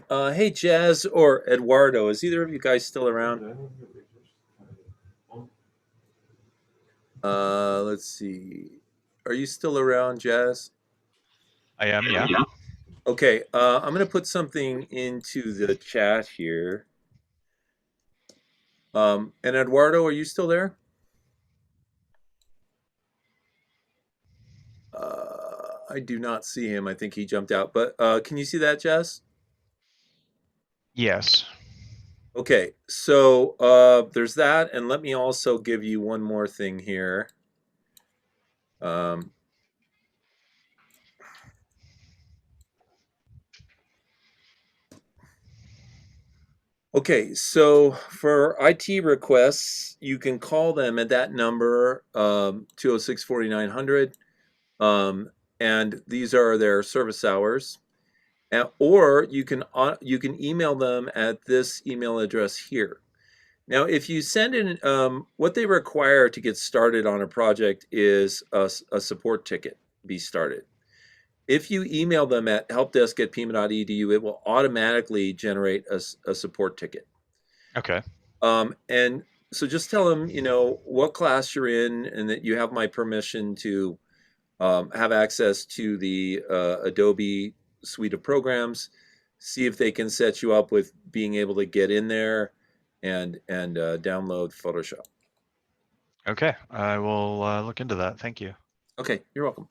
Hey, Jazz or Eduardo, is either of you guys still around? Let's see. Are you still around, Jazz? I am, yeah. Okay, I'm going to put something into the chat here. And Eduardo, are you still there? I do not see him. I think he jumped out. But can you see that, Jess? Yes. Okay, so there's that. And let me also give you one more thing here. Okay, so for IT requests, you can call them at that number, 206-4900. And these are their service hours. Or you can email them at this email address here. Now, if you send in, what they require to get started on a project is a support ticket be started. If you email them at helpdesk@pima.edu, it will automatically generate a support ticket. Okay. And so just tell them, what class you're in and that you have my permission to have access to the Adobe suite of programs. See if they can set you up with being able to get in there and download Photoshop. Okay. I will look into that. Thank you. Okay, you're welcome.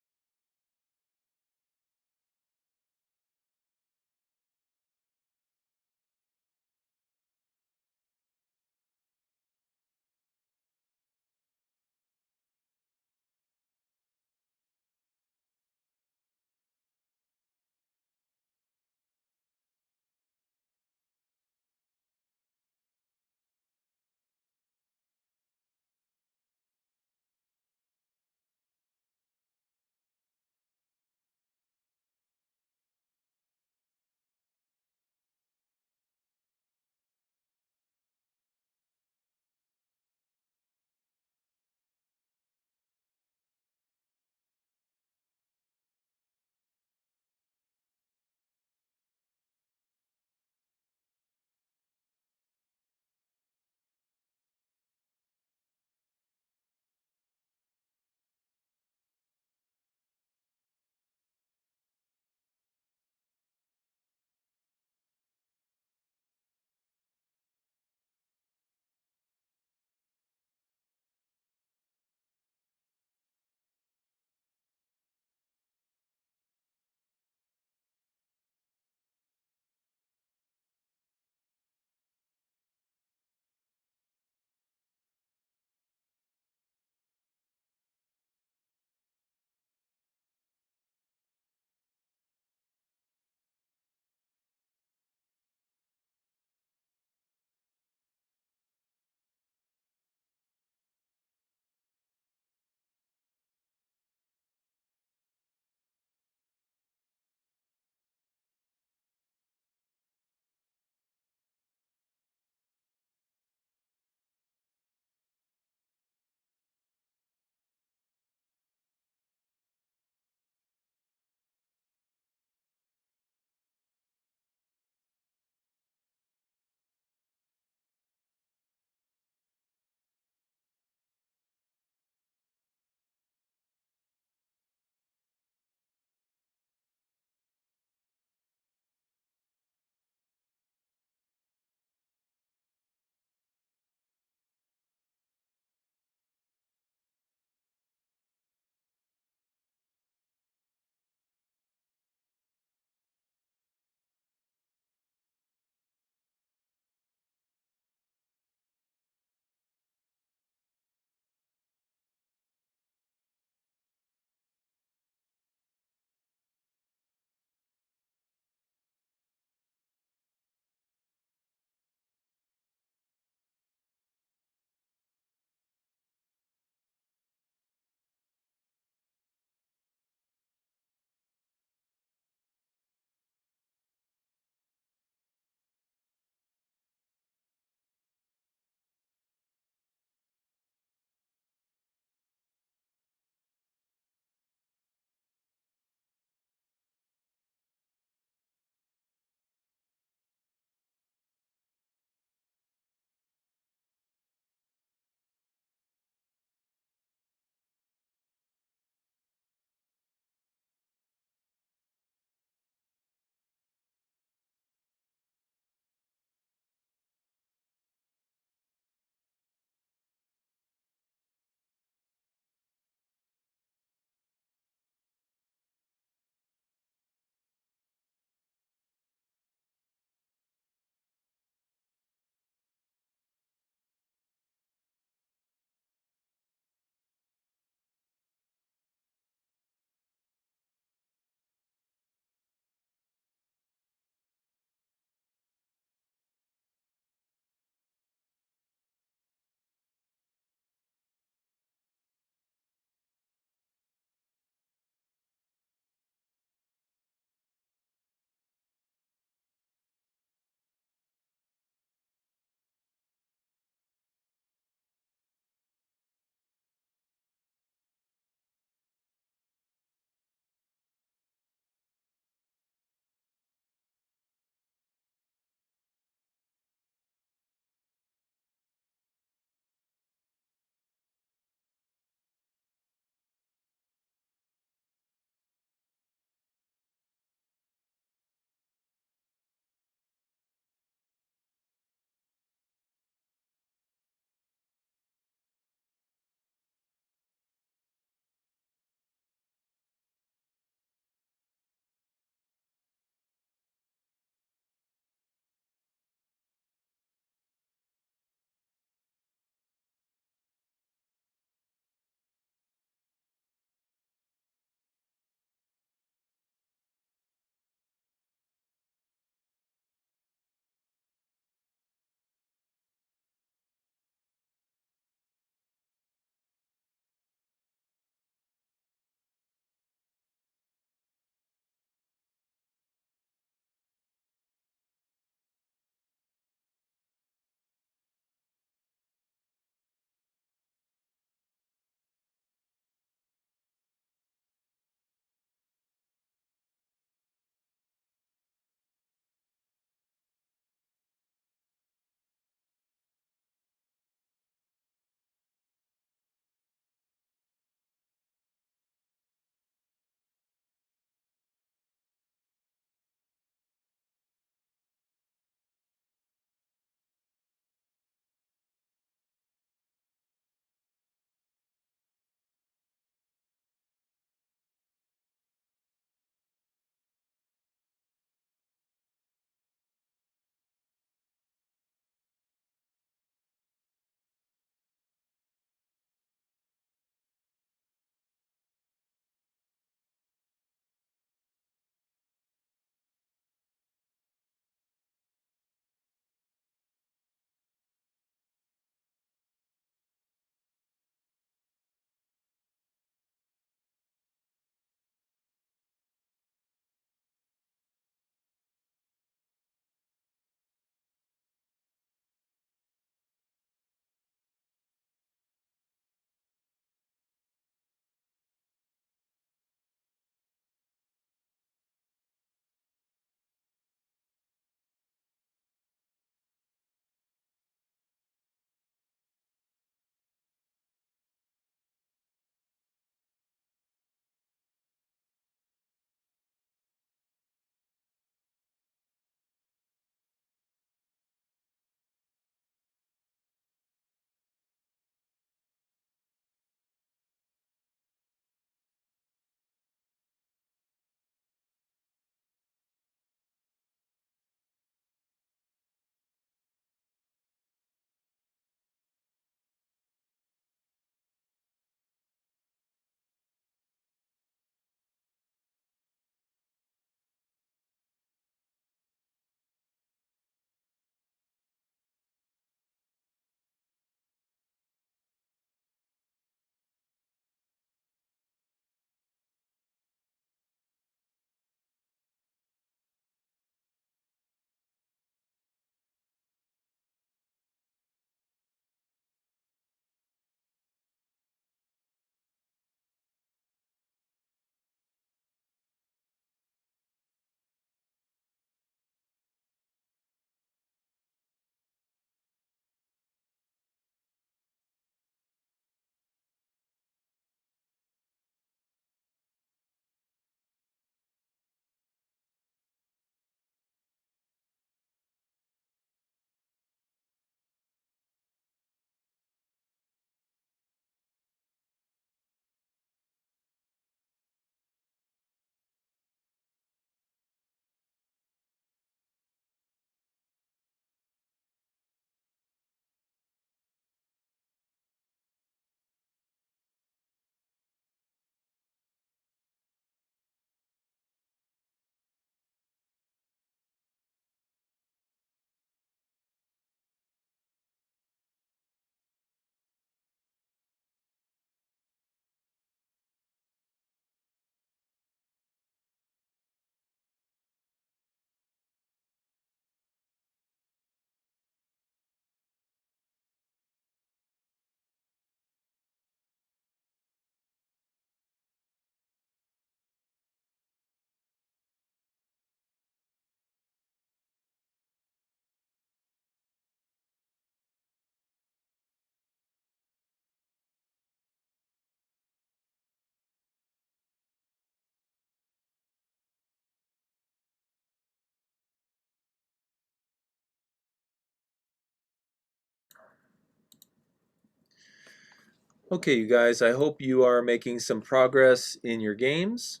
Okay, you guys, I hope you are making some progress in your games.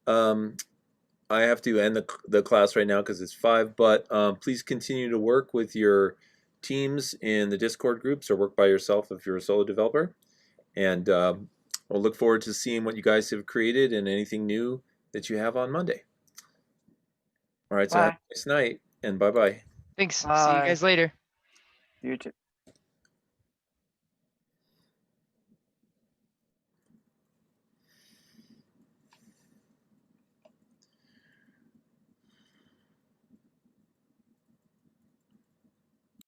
I have to end the class right now because it's 5, but please continue to work with your teams in the Discord groups or work by yourself if you're a solo developer. And we'll look forward to seeing what you guys have created and anything new that you have on Monday. All right, so have Bye. a nice night and bye-bye. Thanks. See you Bye. guys later. You too.